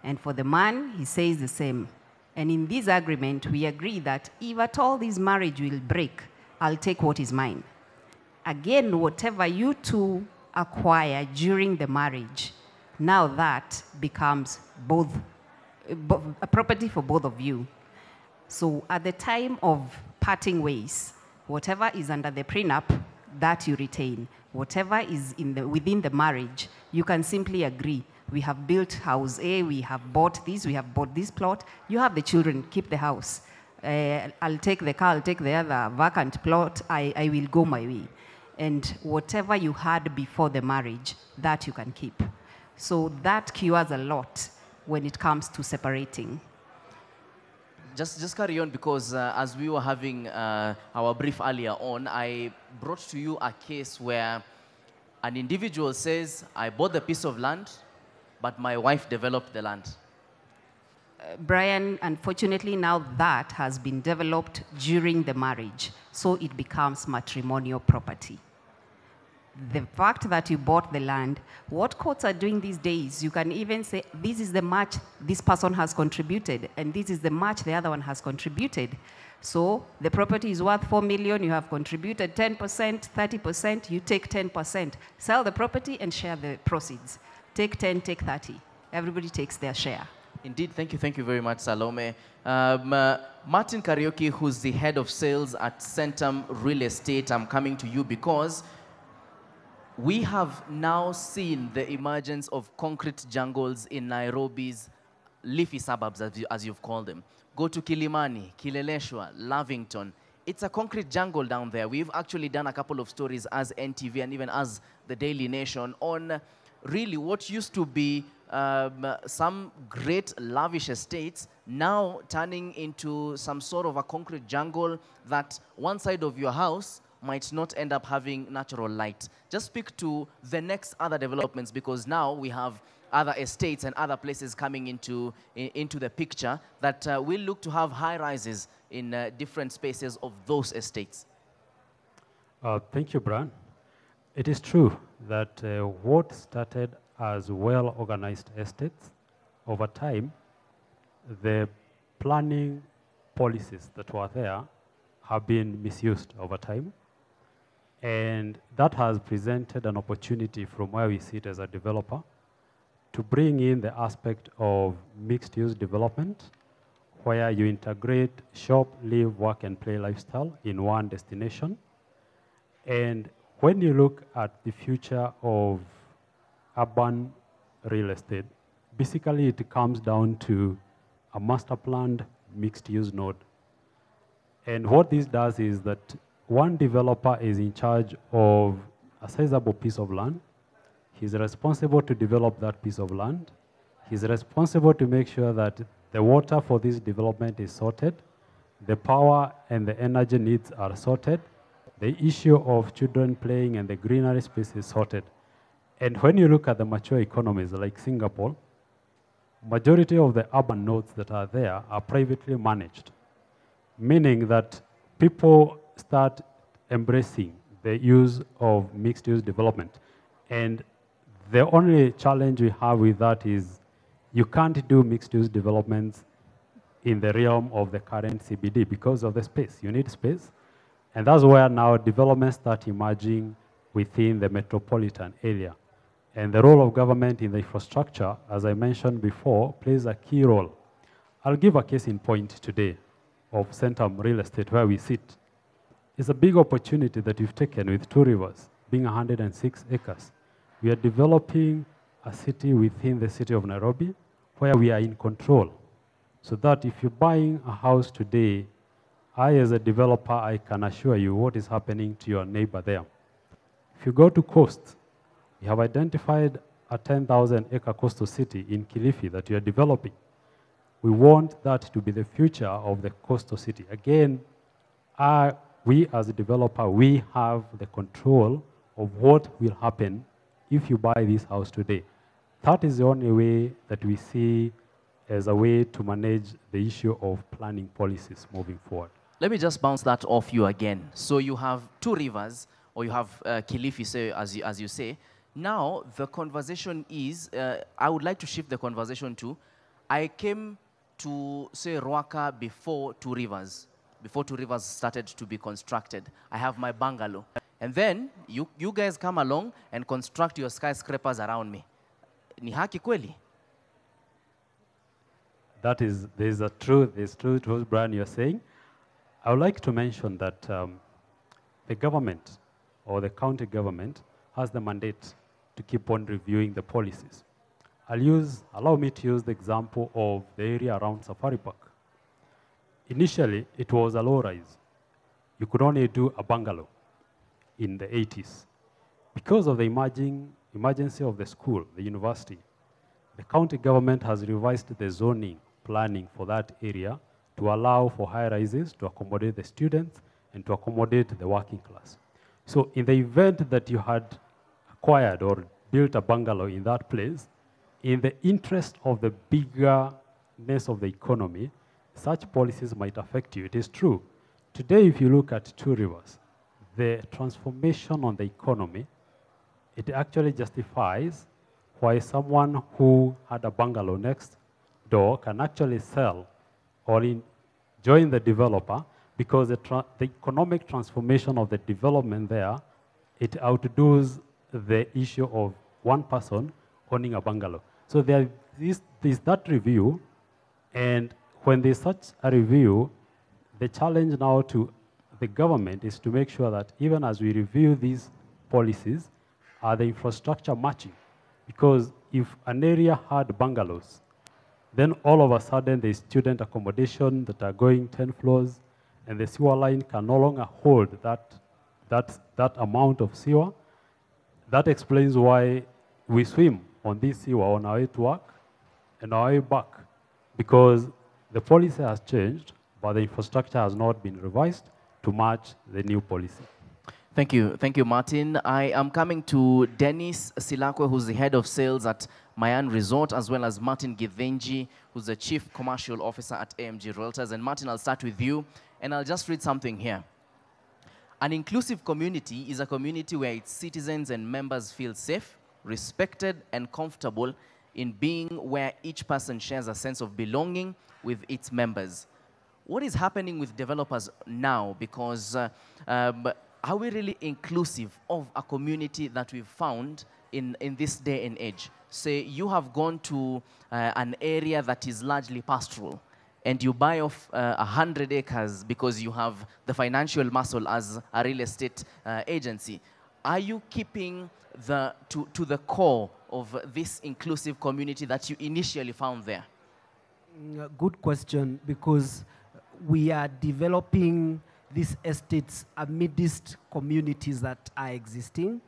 [SPEAKER 4] And for the man, he says the same. And in this agreement, we agree that if at all this marriage will break, I'll take what is mine. Again, whatever you two acquire during the marriage, now that becomes a property for both of you. So at the time of parting ways, whatever is under the prenup, that you retain. Whatever is within the marriage, you can simply agree. We have built house A, we have bought this plot. You have the children, keep the house. I'll take the car, I'll take the other vacant plot, I will go my way. And whatever you had before the marriage, that you can keep. So that cures a lot when it comes to separating.
[SPEAKER 2] Just carry on, because as we were having our brief earlier on, I brought to you a case where an individual says, I bought the piece of land, but my wife developed the land.
[SPEAKER 4] Brian, unfortunately now that has been developed during the marriage, so it becomes matrimonial property. The fact that you bought the land, what courts are doing these days, you can even say, this is the much this person has contributed, and this is the much the other one has contributed. So the property is worth 4 million, you have contributed 10%, 30%, you take 10%. Sell the property and share the proceeds. Take 10, take 30. Everybody takes their share.
[SPEAKER 2] Indeed, thank you very much, Salome. Martin Karaoke, who's the head of sales at Centum Real Estate, I'm coming to you because we have now seen the emergence of concrete jungles in Nairobi's leafy suburbs, as you've called them. Go to Kilimani, Kileleshwa, Lavington. It's a concrete jungle down there. We've actually done a couple of stories as NTV and even as the Daily Nation on really what used to be some great lavish estates now turning into some sort of a concrete jungle that one side of your house might not end up having natural light. Just speak to the next other developments, because now we have other estates and other places coming into the picture that will look to have high rises in different spaces of those estates.
[SPEAKER 3] Thank you, Brian. It is true that what started as well-organized estates, over time, the planning policies that were there have been misused over time. And that has presented an opportunity from where we sit as a developer to bring in the aspect of mixed-use development, where you integrate shop, live, work, and play lifestyle in one destination. And when you look at the future of urban real estate, basically it comes down to a master planned mixed-use node. And what this does is that one developer is in charge of a sizable piece of land. He's responsible to develop that piece of land. He's responsible to make sure that the water for this development is sorted, the power and the energy needs are sorted, the issue of children playing and the greenery space is sorted. And when you look at the mature economies like Singapore, majority of the urban nodes that are there are privately managed, meaning that people start embracing the use of mixed-use development. And the only challenge we have with that is you can't do mixed-use developments in the realm of the current CBD because of the space. You need space. And that's where now developments start emerging within the metropolitan area. And the role of government in the infrastructure, as I mentioned before, plays a key role. I'll give a case in point today of Centum Real Estate, where we sit. It's a big opportunity that we've taken with Two Rivers, being 106 acres. We are developing a city within the city of Nairobi, where we are in control. So that if you're buying a house today, I, as a developer, I can assure you what is happening to your neighbor there. If you go to coast, we have identified a 10,000-acre coastal city in Kilifi that we are developing. We want that to be the future of the coastal city. Again, we as a developer, we have the control of what will happen if you buy this house today. That is the only way that we see as a way to manage the issue of planning policies moving forward.
[SPEAKER 2] Let me just bounce that off you again. So you have Two Rivers, or you have Kilifi, say, as you say. Now, the conversation is, I would like to shift the conversation to, I came to, say, Ruaka before Two Rivers started to be constructed. I have my bungalow. And then, you guys come along and construct your skyscrapers around me. Ni haki kweli?
[SPEAKER 3] That is, there's truth to what Brian you're saying. I would like to mention that the government, or the county government, has the mandate to keep on reviewing the policies. Allow me to use the example of the area around Safari Park. Initially, it was a low-rise. You could only do a bungalow in the 80s. Because of the emergency of the school, the university, the county government has revised the zoning planning for that area to allow for high rises to accommodate the students and to accommodate the working class. So in the event that you had acquired or built a bungalow in that place, in the interest of the biggerness of the economy, such policies might affect you. It is true. Today, if you look at Two Rivers, the transformation on the economy, it actually justifies why someone who had a bungalow next door can actually sell or join the developer, because the economic transformation of the development there, it outdoes the issue of one person owning a bungalow. So there's that review, and when there's such a review, the challenge now to the government is to make sure that even as we review these policies, are the infrastructure matching? Because if an area had bungalows, Then all of a sudden, there's student accommodation that are going 10 floors, and the sewer line can no longer hold that amount of sewer. That explains why we swim on this sewer on our way to work and our way back, because the policy has changed, but the infrastructure has not been revised to match the new policy.
[SPEAKER 2] Thank you, Martin. I am coming to Dennis Silakwe, who's the head of sales at Mayan Resort, as well as Martin Githinji, who's the chief commercial officer at AMG Realtors. And Martin, I'll start with you, and I'll just read something here. An inclusive community is a community where its citizens and members feel safe, respected, and comfortable in being where each person shares a sense of belonging with its members. What is happening with developers now? Because are we really inclusive of a community that we've found in this day and age? Say you have gone to an area that is largely pastoral, and you buy off 100 acres because you have the financial muscle as a real estate agency. Are you keeping to the core of this inclusive community that you initially found there?
[SPEAKER 6] Good question, because we are developing these estates amidst communities that are existing.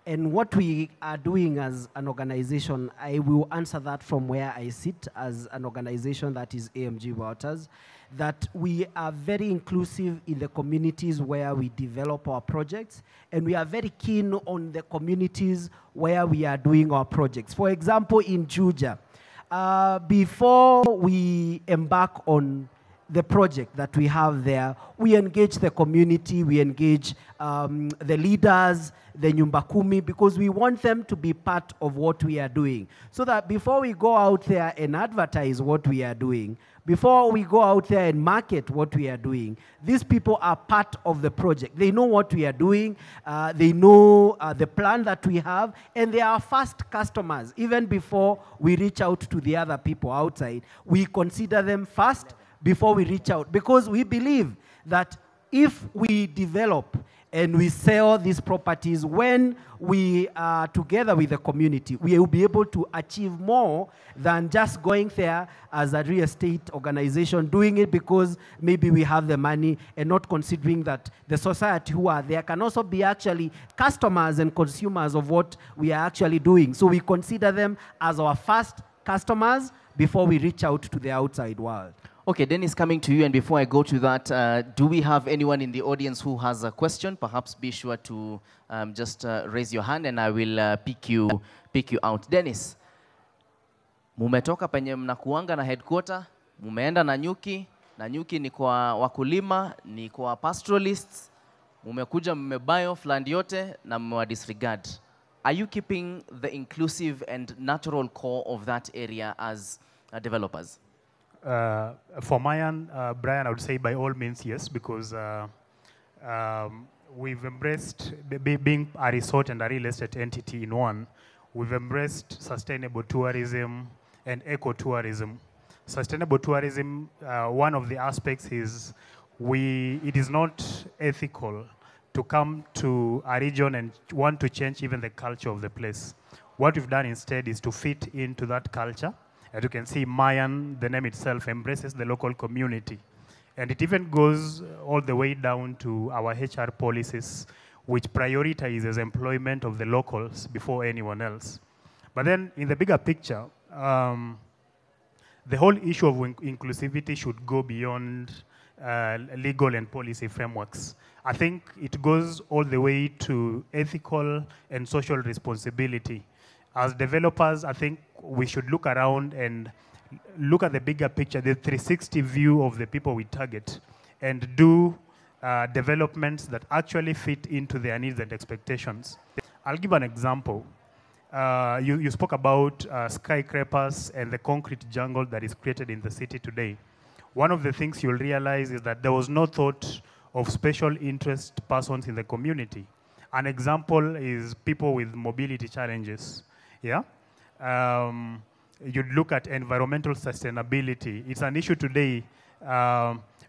[SPEAKER 6] And what we are doing as an organization, I will answer that from where I sit as an organization that is AMG Realtors, that we are very inclusive in the communities where we develop our projects, and we are very keen on the communities where we are doing our projects. For example, in Juja, before we embark on the project that we have there, we engage the community, we engage the leaders, the Nyumba Kumi, because we want them to be part of what we are doing. So that before we go out there and advertise what we are doing, before we go out there and market what we are doing, these people are part of the project. They know what we are doing, they know the plan that we have, and they are first customers. Even before we reach out to the other people outside, we consider them first before we reach out, because we believe that if we develop and we sell these properties, when we are together with the community, we will be able to achieve more than just going there as a real estate organization, doing it because maybe we have the money, and not considering that the society who are there can also be actually customers and consumers of what we are actually doing. So we consider them as our first customers before we reach out to the outside world.
[SPEAKER 2] Okay, Dennis, coming to you, and before I go to that, do we have anyone in the audience who has a question? Perhaps be sure to just raise your hand, and I will pick you out. Dennis, mumetoka penye mnakuanga na headquarter, mumeenda na nyuki ni kwa wakulima, ni kwa pastoralists, mumekuja mmebuy off land yote na mmewa disregard. Are you keeping the inclusive and natural core of that area as developers?
[SPEAKER 5] For Mayan, Brian, I would say by all means yes, because we've embraced, being a resort and a real estate entity in one, we've embraced sustainable tourism and ecotourism. Sustainable tourism, one of the aspects is it is not ethical to come to a region and want to change even the culture of the place. What we've done instead is to fit into that culture. As you can see, Mayan, the name itself, embraces the local community. And it even goes all the way down to our HR policies, which prioritizes employment of the locals before anyone else. But then in the bigger picture, the whole issue of inclusivity should go beyond legal and policy frameworks. I think it goes all the way to ethical and social responsibility. As developers, I think we should look around and look at the bigger picture, the 360 view of the people we target, and do developments that actually fit into their needs and expectations. I'll give an example. You spoke about skyscrapers and the concrete jungle that is created in the city today. One of the things you'll realize is that there was no thought of special interest persons in the community. An example is people with mobility challenges. Yeah? You'd look at environmental sustainability. It's an issue today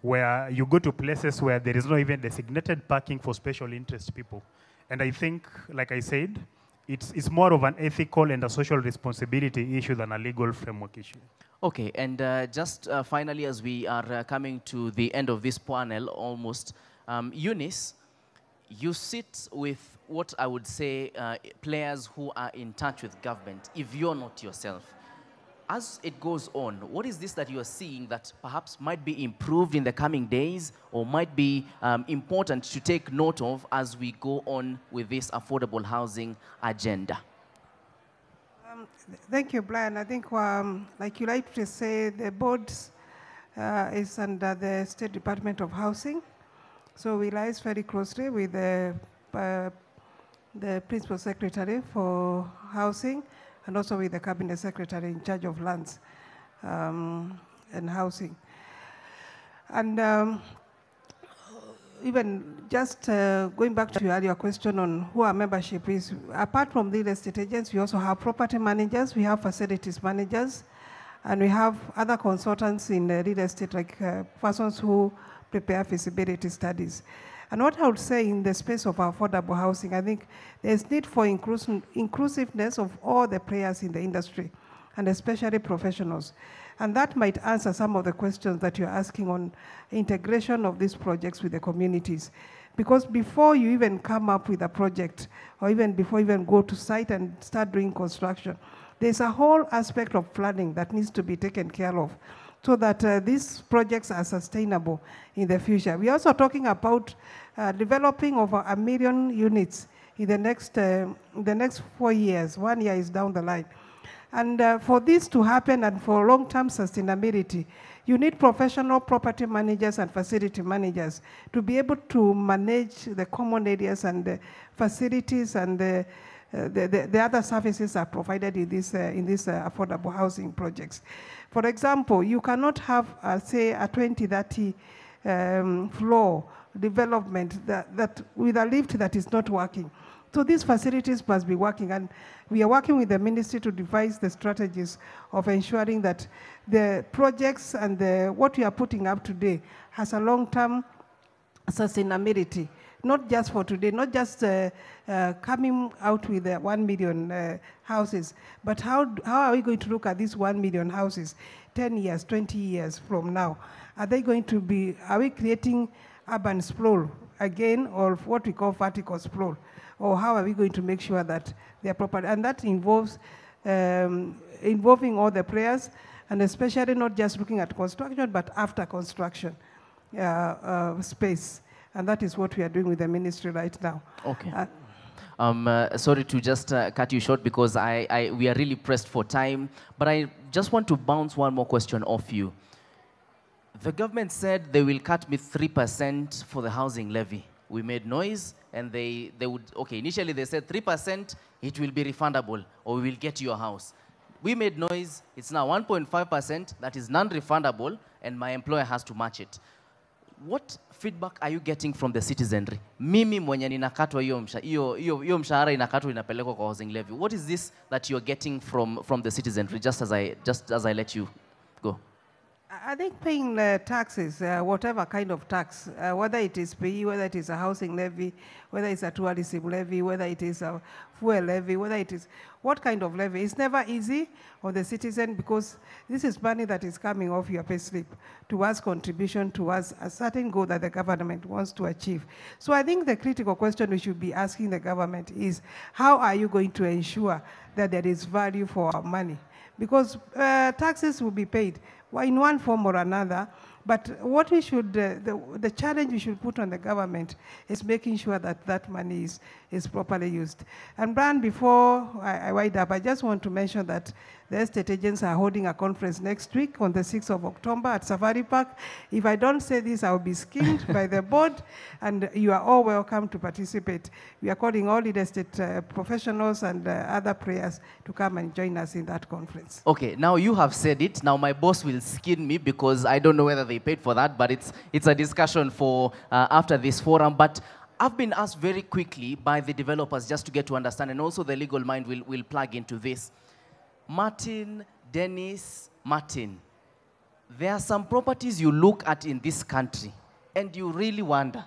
[SPEAKER 5] where you go to places where there is not even designated parking for special interest people. And I think, like I said, it's more of an ethical and a social responsibility issue than a legal framework issue.
[SPEAKER 2] Okay, and just finally, as we are coming to the end of this panel almost, Eunice, you sit with what I would say players who are in touch with government, if you're not yourself. As it goes on, what is this that you are seeing that perhaps might be improved in the coming days or might be important to take note of as we go on with this affordable housing agenda?
[SPEAKER 7] Thank you, Brian. I think, like you like to say, the board is under the State Department of Housing. So we liaise very closely with the Principal Secretary for Housing and also with the Cabinet Secretary in charge of lands and housing. And even just going back to your earlier question on who our membership is, apart from real estate agents, we also have property managers, we have facilities managers, and we have other consultants in real estate, like persons who prepare feasibility studies. And what I would say in the space of affordable housing, I think there's need for inclusiveness of all the players in the industry, and especially professionals. And that might answer some of the questions that you're asking on integration of these projects with the communities. Because before you even come up with a project, or even before you even go to site and start doing construction, there's a whole aspect of planning that needs to be taken care of, so that these projects are sustainable in the future. We're also talking about developing over 1 million units in the next 4 years. 1 year is down the line. And for this to happen and for long-term sustainability, you need professional property managers and facility managers to be able to manage the common areas and the facilities and the other services are provided in these affordable housing projects. For example, you cannot have, say, a 20-30 floor development that with a lift that is not working. So these facilities must be working, and we are working with the ministry to devise the strategies of ensuring that the projects and what we are putting up today has a long-term sustainability, not just for today, not just coming out with 1 million houses, but how are we going to look at these 1 million houses 10 years, 20 years from now? Are we creating urban sprawl again, or what we call vertical sprawl? Or how are we going to make sure that they are proper? And that involves involving all the players, and especially not just looking at construction, but after construction space. And that is what we are doing with the ministry right now.
[SPEAKER 2] Okay. Sorry to just cut you short because we are really pressed for time, but I just want to bounce one more question off you. The government said they will cut me 3% for the housing levy. We made noise, and they would, okay, initially they said 3%, it will be refundable, or we will get your house. We made noise, it's now 1.5%, that is non-refundable, and my employer has to match it. What feedback are you getting from the citizenry? Mimi mwenye ninakatwa hiyo mshahara inakatwa inapelekwa kwa housing levy. What is this that you're getting from the citizenry, just as I let you go?
[SPEAKER 7] I think paying taxes, whatever kind of tax, whether it is PE, whether it is a housing levy, whether it's a tourism levy, whether it is a fuel levy, whether it is what kind of levy, it's never easy on the citizen, because this is money that is coming off your pay slip towards contribution towards a certain goal that the government wants to achieve. So I think the critical question we should be asking the government is, how are you going to ensure that there is value for our money? Because taxes will be paid in one form or another, but what we should, the challenge we should put on the government is making sure that that money is properly used. And Brian, before I wind up, I just want to mention that the estate agents are holding a conference next week on the 6th of October at Safari Park. If I don't say this, I will be skinned by the board, and you are all welcome to participate. We are calling all real estate professionals and other players to come and join us in that conference.
[SPEAKER 2] Okay, now you have said it. Now my boss will skin me because I don't know whether they paid for that, but it's a discussion for after this forum. But I've been asked very quickly by the developers just to get to understand, and also the legal mind will plug into this. Martin, Dennis, Martin, there are some properties you look at in this country and you really wonder,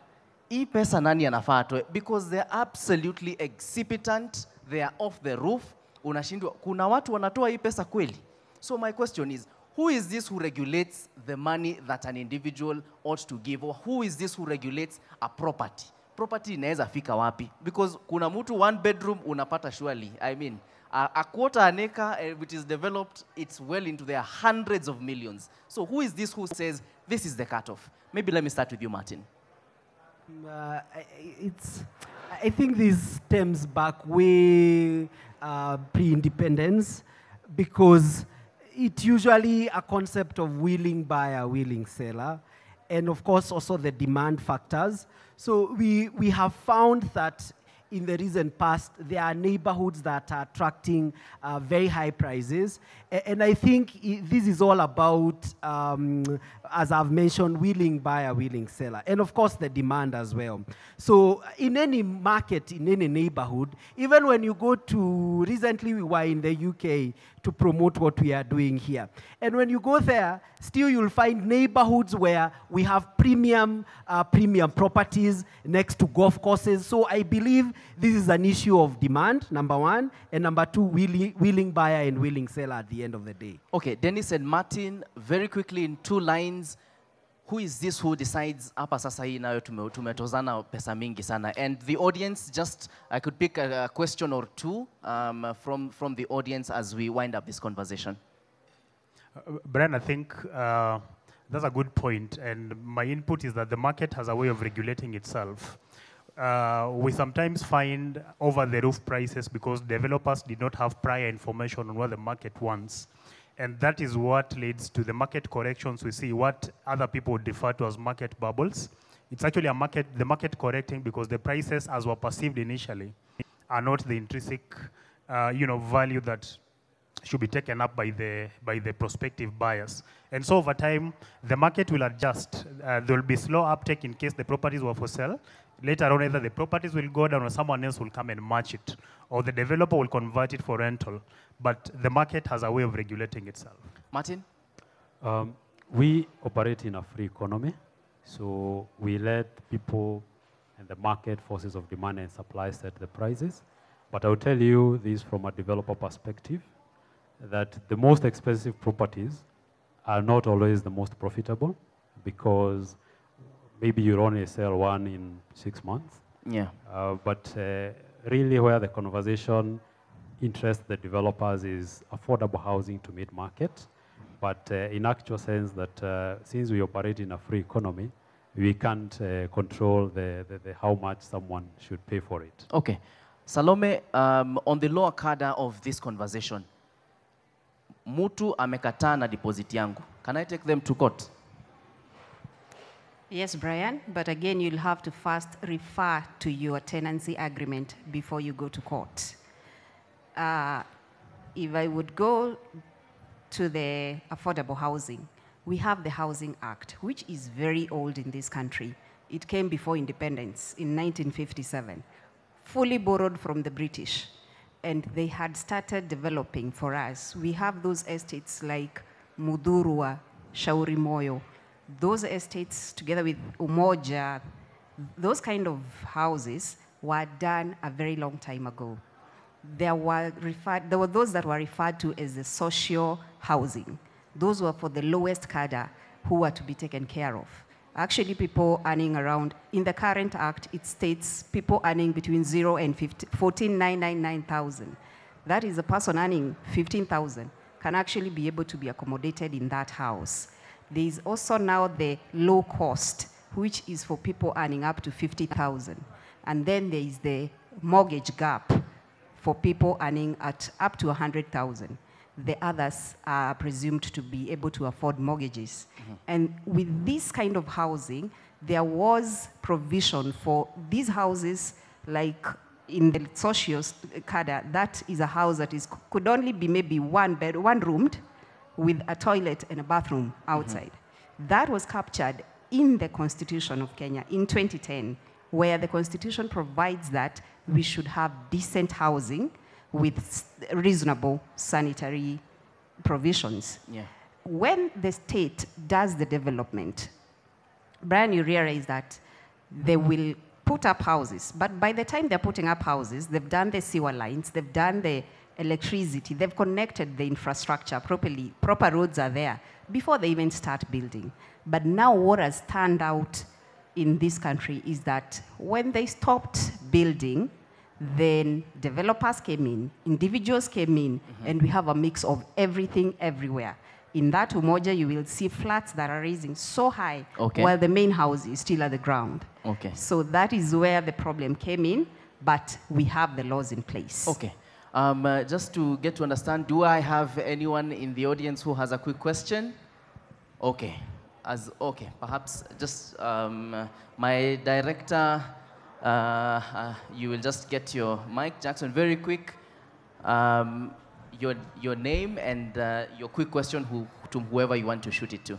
[SPEAKER 2] hii pesa nani anafaa atoe? Because they're absolutely exorbitant, they are off the roof, unashindwa, kuna watu wanatoa hii pesa kweli? So my question is, Who is this who regulates the money that an individual ought to give? Or who is this who regulates a property? Property inaweza fika wapi? Because kuna mtu one bedroom unapata surely. I mean, a quarter an acre which is developed, it's well into their hundreds of millions. So who is this who says this is the cutoff? Maybe let me start with you, Martin.
[SPEAKER 6] I think this stems back way pre-independence, because it's usually a concept of willing buyer, willing seller, and of course also the demand factors. So we have found that in the recent past, there are neighborhoods that are attracting very high prices. And I think this is all about, as I've mentioned, willing buyer, willing seller. And of course, the demand as well. So in any market, in any neighborhood, even when you go to, recently we were in the UK to promote what we are doing here. And when you go there, still you'll find neighborhoods where we have premium properties next to golf courses. So I believe this is an issue of demand, number one, and number two, willing buyer and willing seller at the end of the day.
[SPEAKER 2] Okay, Dennis and Martin, very quickly in 2 lines, who is this who decides hapa sasa hii nayo tumetozana pesa mingi sana? And the audience, just, I could pick a question or two from the audience as we wind up this conversation.
[SPEAKER 5] Brian, I think that's a good point. And my input is that the market has a way of regulating itself. We sometimes find over-the-roof prices because developers did not have prior information on what the market wants. And that is what leads to the market corrections we see, what other people would refer to as market bubbles. It's actually the market correcting because the prices as were perceived initially are not the intrinsic value that should be taken up by the prospective buyers. And so over time, the market will adjust. There will be slow uptake in case the properties were for sale. Later on, either the properties will go down or someone else will come and match it, or the developer will convert it for rental. But the market has a way of regulating itself.
[SPEAKER 2] Martin?
[SPEAKER 3] We operate in a free economy, so we let people and the market forces of demand and supply set the prices. But I'll tell you this from a developer perspective, that the most expensive properties are not always the most profitable, because maybe you only sell one in 6 months.
[SPEAKER 2] Yeah.
[SPEAKER 3] But really where the conversation interests the developers is affordable housing to meet market. But in actual sense that since we operate in a free economy, we can't control the how much someone should pay for it.
[SPEAKER 2] Okay. Salome, on the lower cadre of this conversation, Mutu amekataa na deposit yangu. Can I take them to court?
[SPEAKER 4] Yes, Brian, but again, you'll have to first refer to your tenancy agreement before you go to court. If I would go to the affordable housing, we have the Housing Act, which is very old in this country. It came before independence in 1957, fully borrowed from the British, and they had started developing for us. We have those estates like Mudurwa, Shauri Moyo. Those estates, together with Umoja, those kind of houses were done a very long time ago. There were those that were referred to as the social housing. Those were for the lowest cadre who were to be taken care of. Actually, people earning around, in the current act, it states people earning between 0 and 14,999,000. That is, a person earning 15,000 can actually be able to be accommodated in that house. There is also now the low cost, which is for people earning up to 50,000. And then there is the mortgage gap for people earning at up to 100,000. The others are presumed to be able to afford mortgages. Mm-hmm. And with this kind of housing, there was provision for these houses, like in the social cadre, that is a house that could only be maybe one roomed, with a toilet and a bathroom outside. Mm-hmm. That was captured in the Constitution of Kenya in 2010, where the Constitution provides that we should have decent housing with reasonable sanitary provisions. Yeah. When the state does the development, Brian, you realize that they will put up houses, but by the time they're putting up houses, they've done the sewer lines, they've done the electricity. They've connected the infrastructure properly. Proper roads are there before they even start building. But now what has turned out in this country is that when they stopped building, then developers came in, individuals came in, and we have a mix of everything everywhere. In that Umoja, you will see flats that are raising so high, while the main house is still at the ground.
[SPEAKER 2] Okay.
[SPEAKER 4] So that is where the problem came in, but we have the laws in place.
[SPEAKER 2] Okay. Just to get to understand, do I have anyone in the audience who has a quick question? Okay. Okay, perhaps just my director, you will just get your mic. Jackson, very quick, your name and your quick question to whoever you want to shoot it to.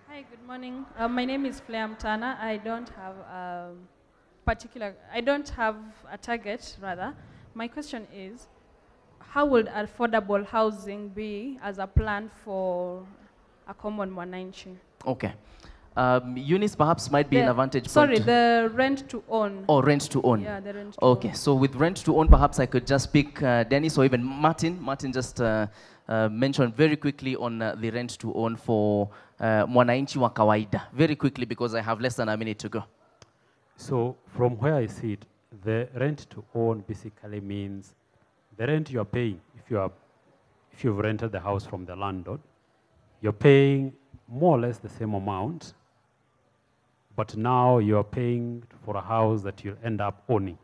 [SPEAKER 9] Hi, good morning. My name is Flea Mtana. I don't have a target, rather. My question is, how would affordable housing be as a plan for a common mwananchi?
[SPEAKER 2] Okay. Eunice perhaps might be an advantage.
[SPEAKER 9] Sorry, the rent to own.
[SPEAKER 2] Oh, rent to own.
[SPEAKER 9] Yeah, the rent to
[SPEAKER 2] okay,
[SPEAKER 9] own.
[SPEAKER 2] so with rent to own, perhaps I could just pick Dennis or even Martin. Martin just mentioned very quickly on the rent to own for mwananchi wa kawaida. Very quickly, because I have less than a minute to go.
[SPEAKER 3] So from where I see it, the rent to own basically means the rent you are paying. If you've rented the house from the landlord, you're paying more or less the same amount, but now you're paying for a house that you'll end up owning.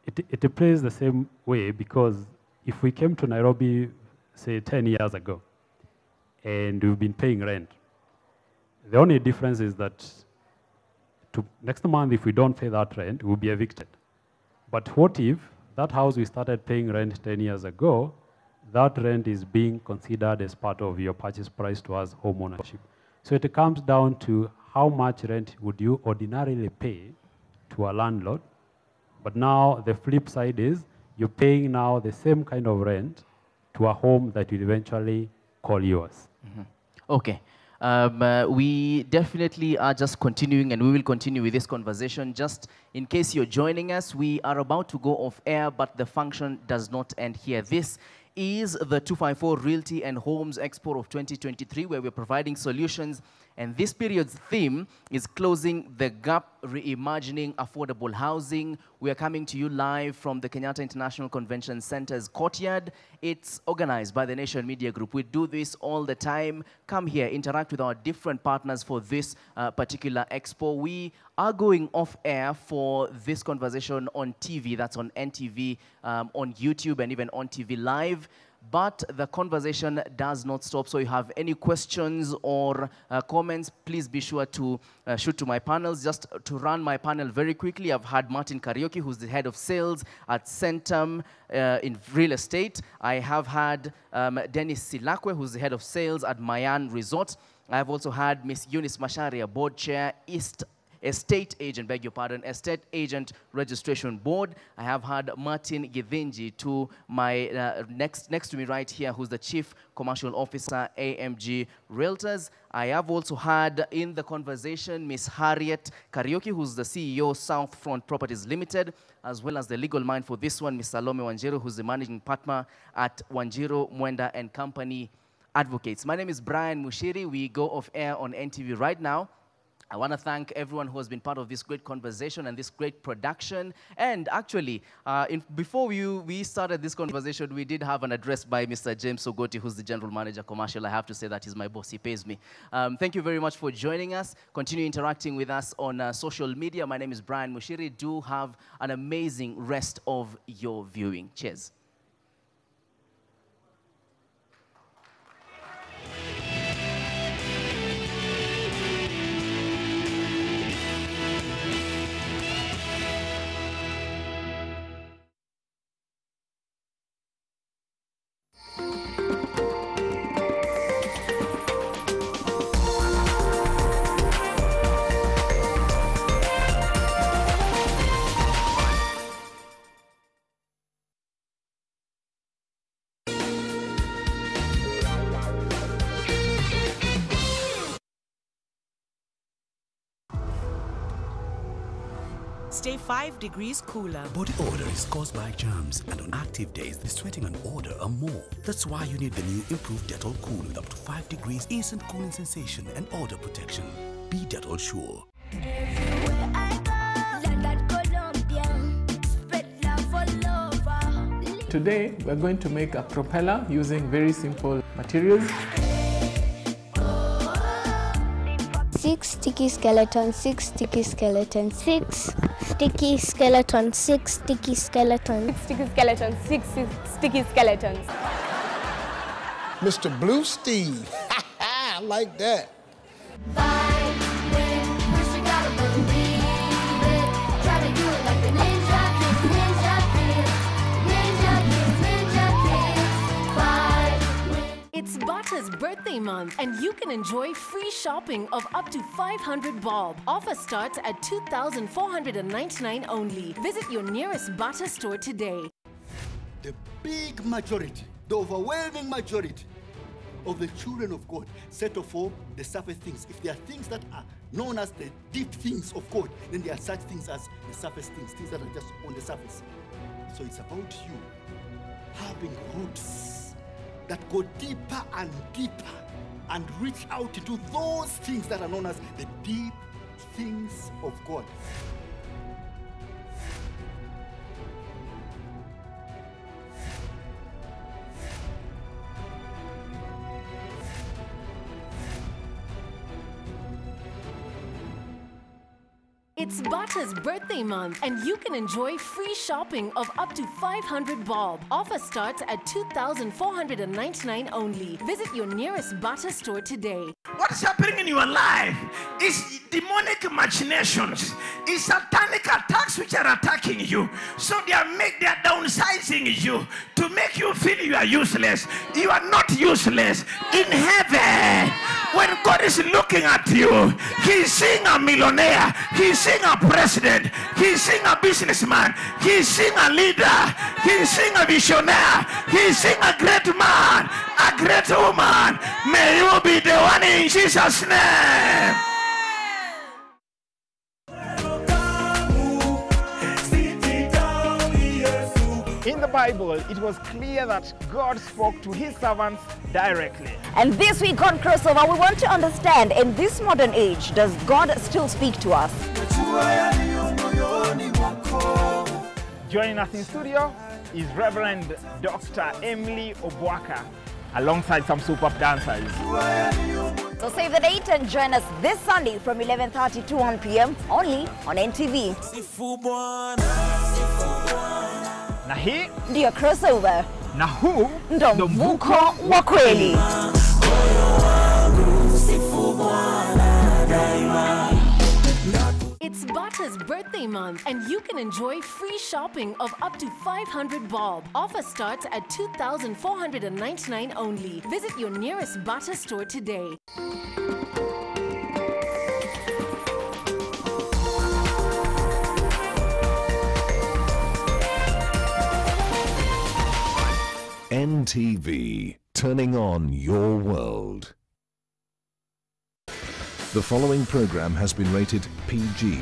[SPEAKER 3] It plays the same way, because if we came to Nairobi, say 10 years ago, and we've been paying rent, the only difference is that next month, if we don't pay that rent, we'll be evicted. But what if that house we started paying rent 10 years ago, that rent is being considered as part of your purchase price towards home ownership? So it comes down to how much rent would you ordinarily pay to a landlord, but now the flip side is you're paying now the same kind of rent to a home that will eventually call yours.
[SPEAKER 2] Okay. We definitely are just continuing, and we will continue with this conversation. Just in case you're joining us, we are about to go off air, but the function does not end here. This is the 254 Realty and Homes Expo of 2023, where we're providing solutions. And this period's theme is Closing the Gap, Reimagining Affordable Housing. We are coming to you live from the Kenyatta International Convention Center's courtyard. It's organized by the Nation Media Group. We do this all the time. Come here, interact with our different partners for this particular expo. We are going off air for this conversation on TV. That's on NTV, on YouTube, and even on TV Live. But the conversation does not stop. So if you have any questions or comments, please be sure to shoot to my panels. Just to run my panel very quickly, I've had Martin Karaoke, who's the head of sales at Centum in real estate. I have had Dennis Silakwe, who's the head of sales at Mayan Resort. I have also had Miss Eunice Masharia, board chair, Estate Agent, beg your pardon, Estate Agent Registration Board. I have had Martin Githinji to my next to me right here, who's the Chief Commercial Officer, AMG Realtors. I have also had in the conversation Miss Harriet Karaoke, who's the CEO, Southfront Properties Limited, as well as the legal mind for this one, Miss Salome Wanjiru, who's the managing partner at Wanjiru, Mwenda and Company Advocates. My name is Brian Mushiri. We go off air on NTV right now. I want to thank everyone who has been part of this great conversation and this great production. And actually, before we started this conversation, we did have an address by Mr. James Ogoti, who's the General Manager Commercial. I have to say that he's my boss. He pays me. Thank you very much for joining us. Continue interacting with us on social media. My name is Brian Mushiri. Do have an amazing rest of your viewing. Cheers.
[SPEAKER 10] stay 5 degrees cooler.
[SPEAKER 11] Body odor is caused by germs, and on active days, the sweating and odor are more. That's why you need the new improved Dettol Cool with up to 5 degrees instant cooling sensation and odor protection. Be Dettol sure.
[SPEAKER 12] Today, we're going to make a propeller using very simple materials.
[SPEAKER 13] 6 sticky skeletons, 6 sticky skeletons, 6 sticky skeletons, 6 sticky skeletons, 6 sticky skeletons, 6 sticky skeletons.
[SPEAKER 14] Mr. Blue Steve, I like that.
[SPEAKER 15] It's Butta's birthday month, and you can enjoy free shopping of up to 500 bob. Offer starts at 2,499 only. Visit your nearest Butta store today.
[SPEAKER 16] The big majority, the overwhelming majority of the children of God settle for the surface things. If there are things that are known as the deep things of God, then there are such things as the surface things, things that are just on the surface. So it's about you having roots that go deeper and deeper and reach out into those things that are known as the deep things of God.
[SPEAKER 15] It's Butta's birthday month, and you can enjoy free shopping of up to 500 bob. Offer starts at 2,499 only. Visit your nearest Butta store today.
[SPEAKER 17] What is happening in your life is demonic machinations, is satanic attacks which are attacking you. So they are downsizing you to make you feel you are useless. You are not useless. In heaven, when God is looking at you, He's seeing a millionaire, He's seeing a president, He's seeing a businessman, He's seeing a leader, He's seeing a visionary, He's seeing a great man, a great woman. May you be the one in Jesus' name.
[SPEAKER 18] In the Bible, it was clear that God spoke to His servants directly.
[SPEAKER 19] And this week on Crossover, we want to understand, in this modern age, does God still speak to us?
[SPEAKER 18] Joining us in studio is Reverend Dr. Emily Obwaka, alongside some superb dancers.
[SPEAKER 19] So save the date and join us this Sunday from 11:30 to 1 p.m. only on NTV.
[SPEAKER 18] Na hii
[SPEAKER 19] ndio Crossover.
[SPEAKER 18] Na huu
[SPEAKER 19] ndo mvuko wa kweli.
[SPEAKER 15] It's Butta's birthday month, and you can enjoy free shopping of up to 500 bob. Offer starts at 2,499 only. Visit your nearest Butta store today.
[SPEAKER 20] NTV, turning on your world. The following program has been rated PG.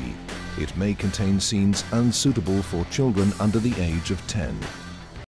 [SPEAKER 20] It may contain scenes unsuitable for children under the age of 10.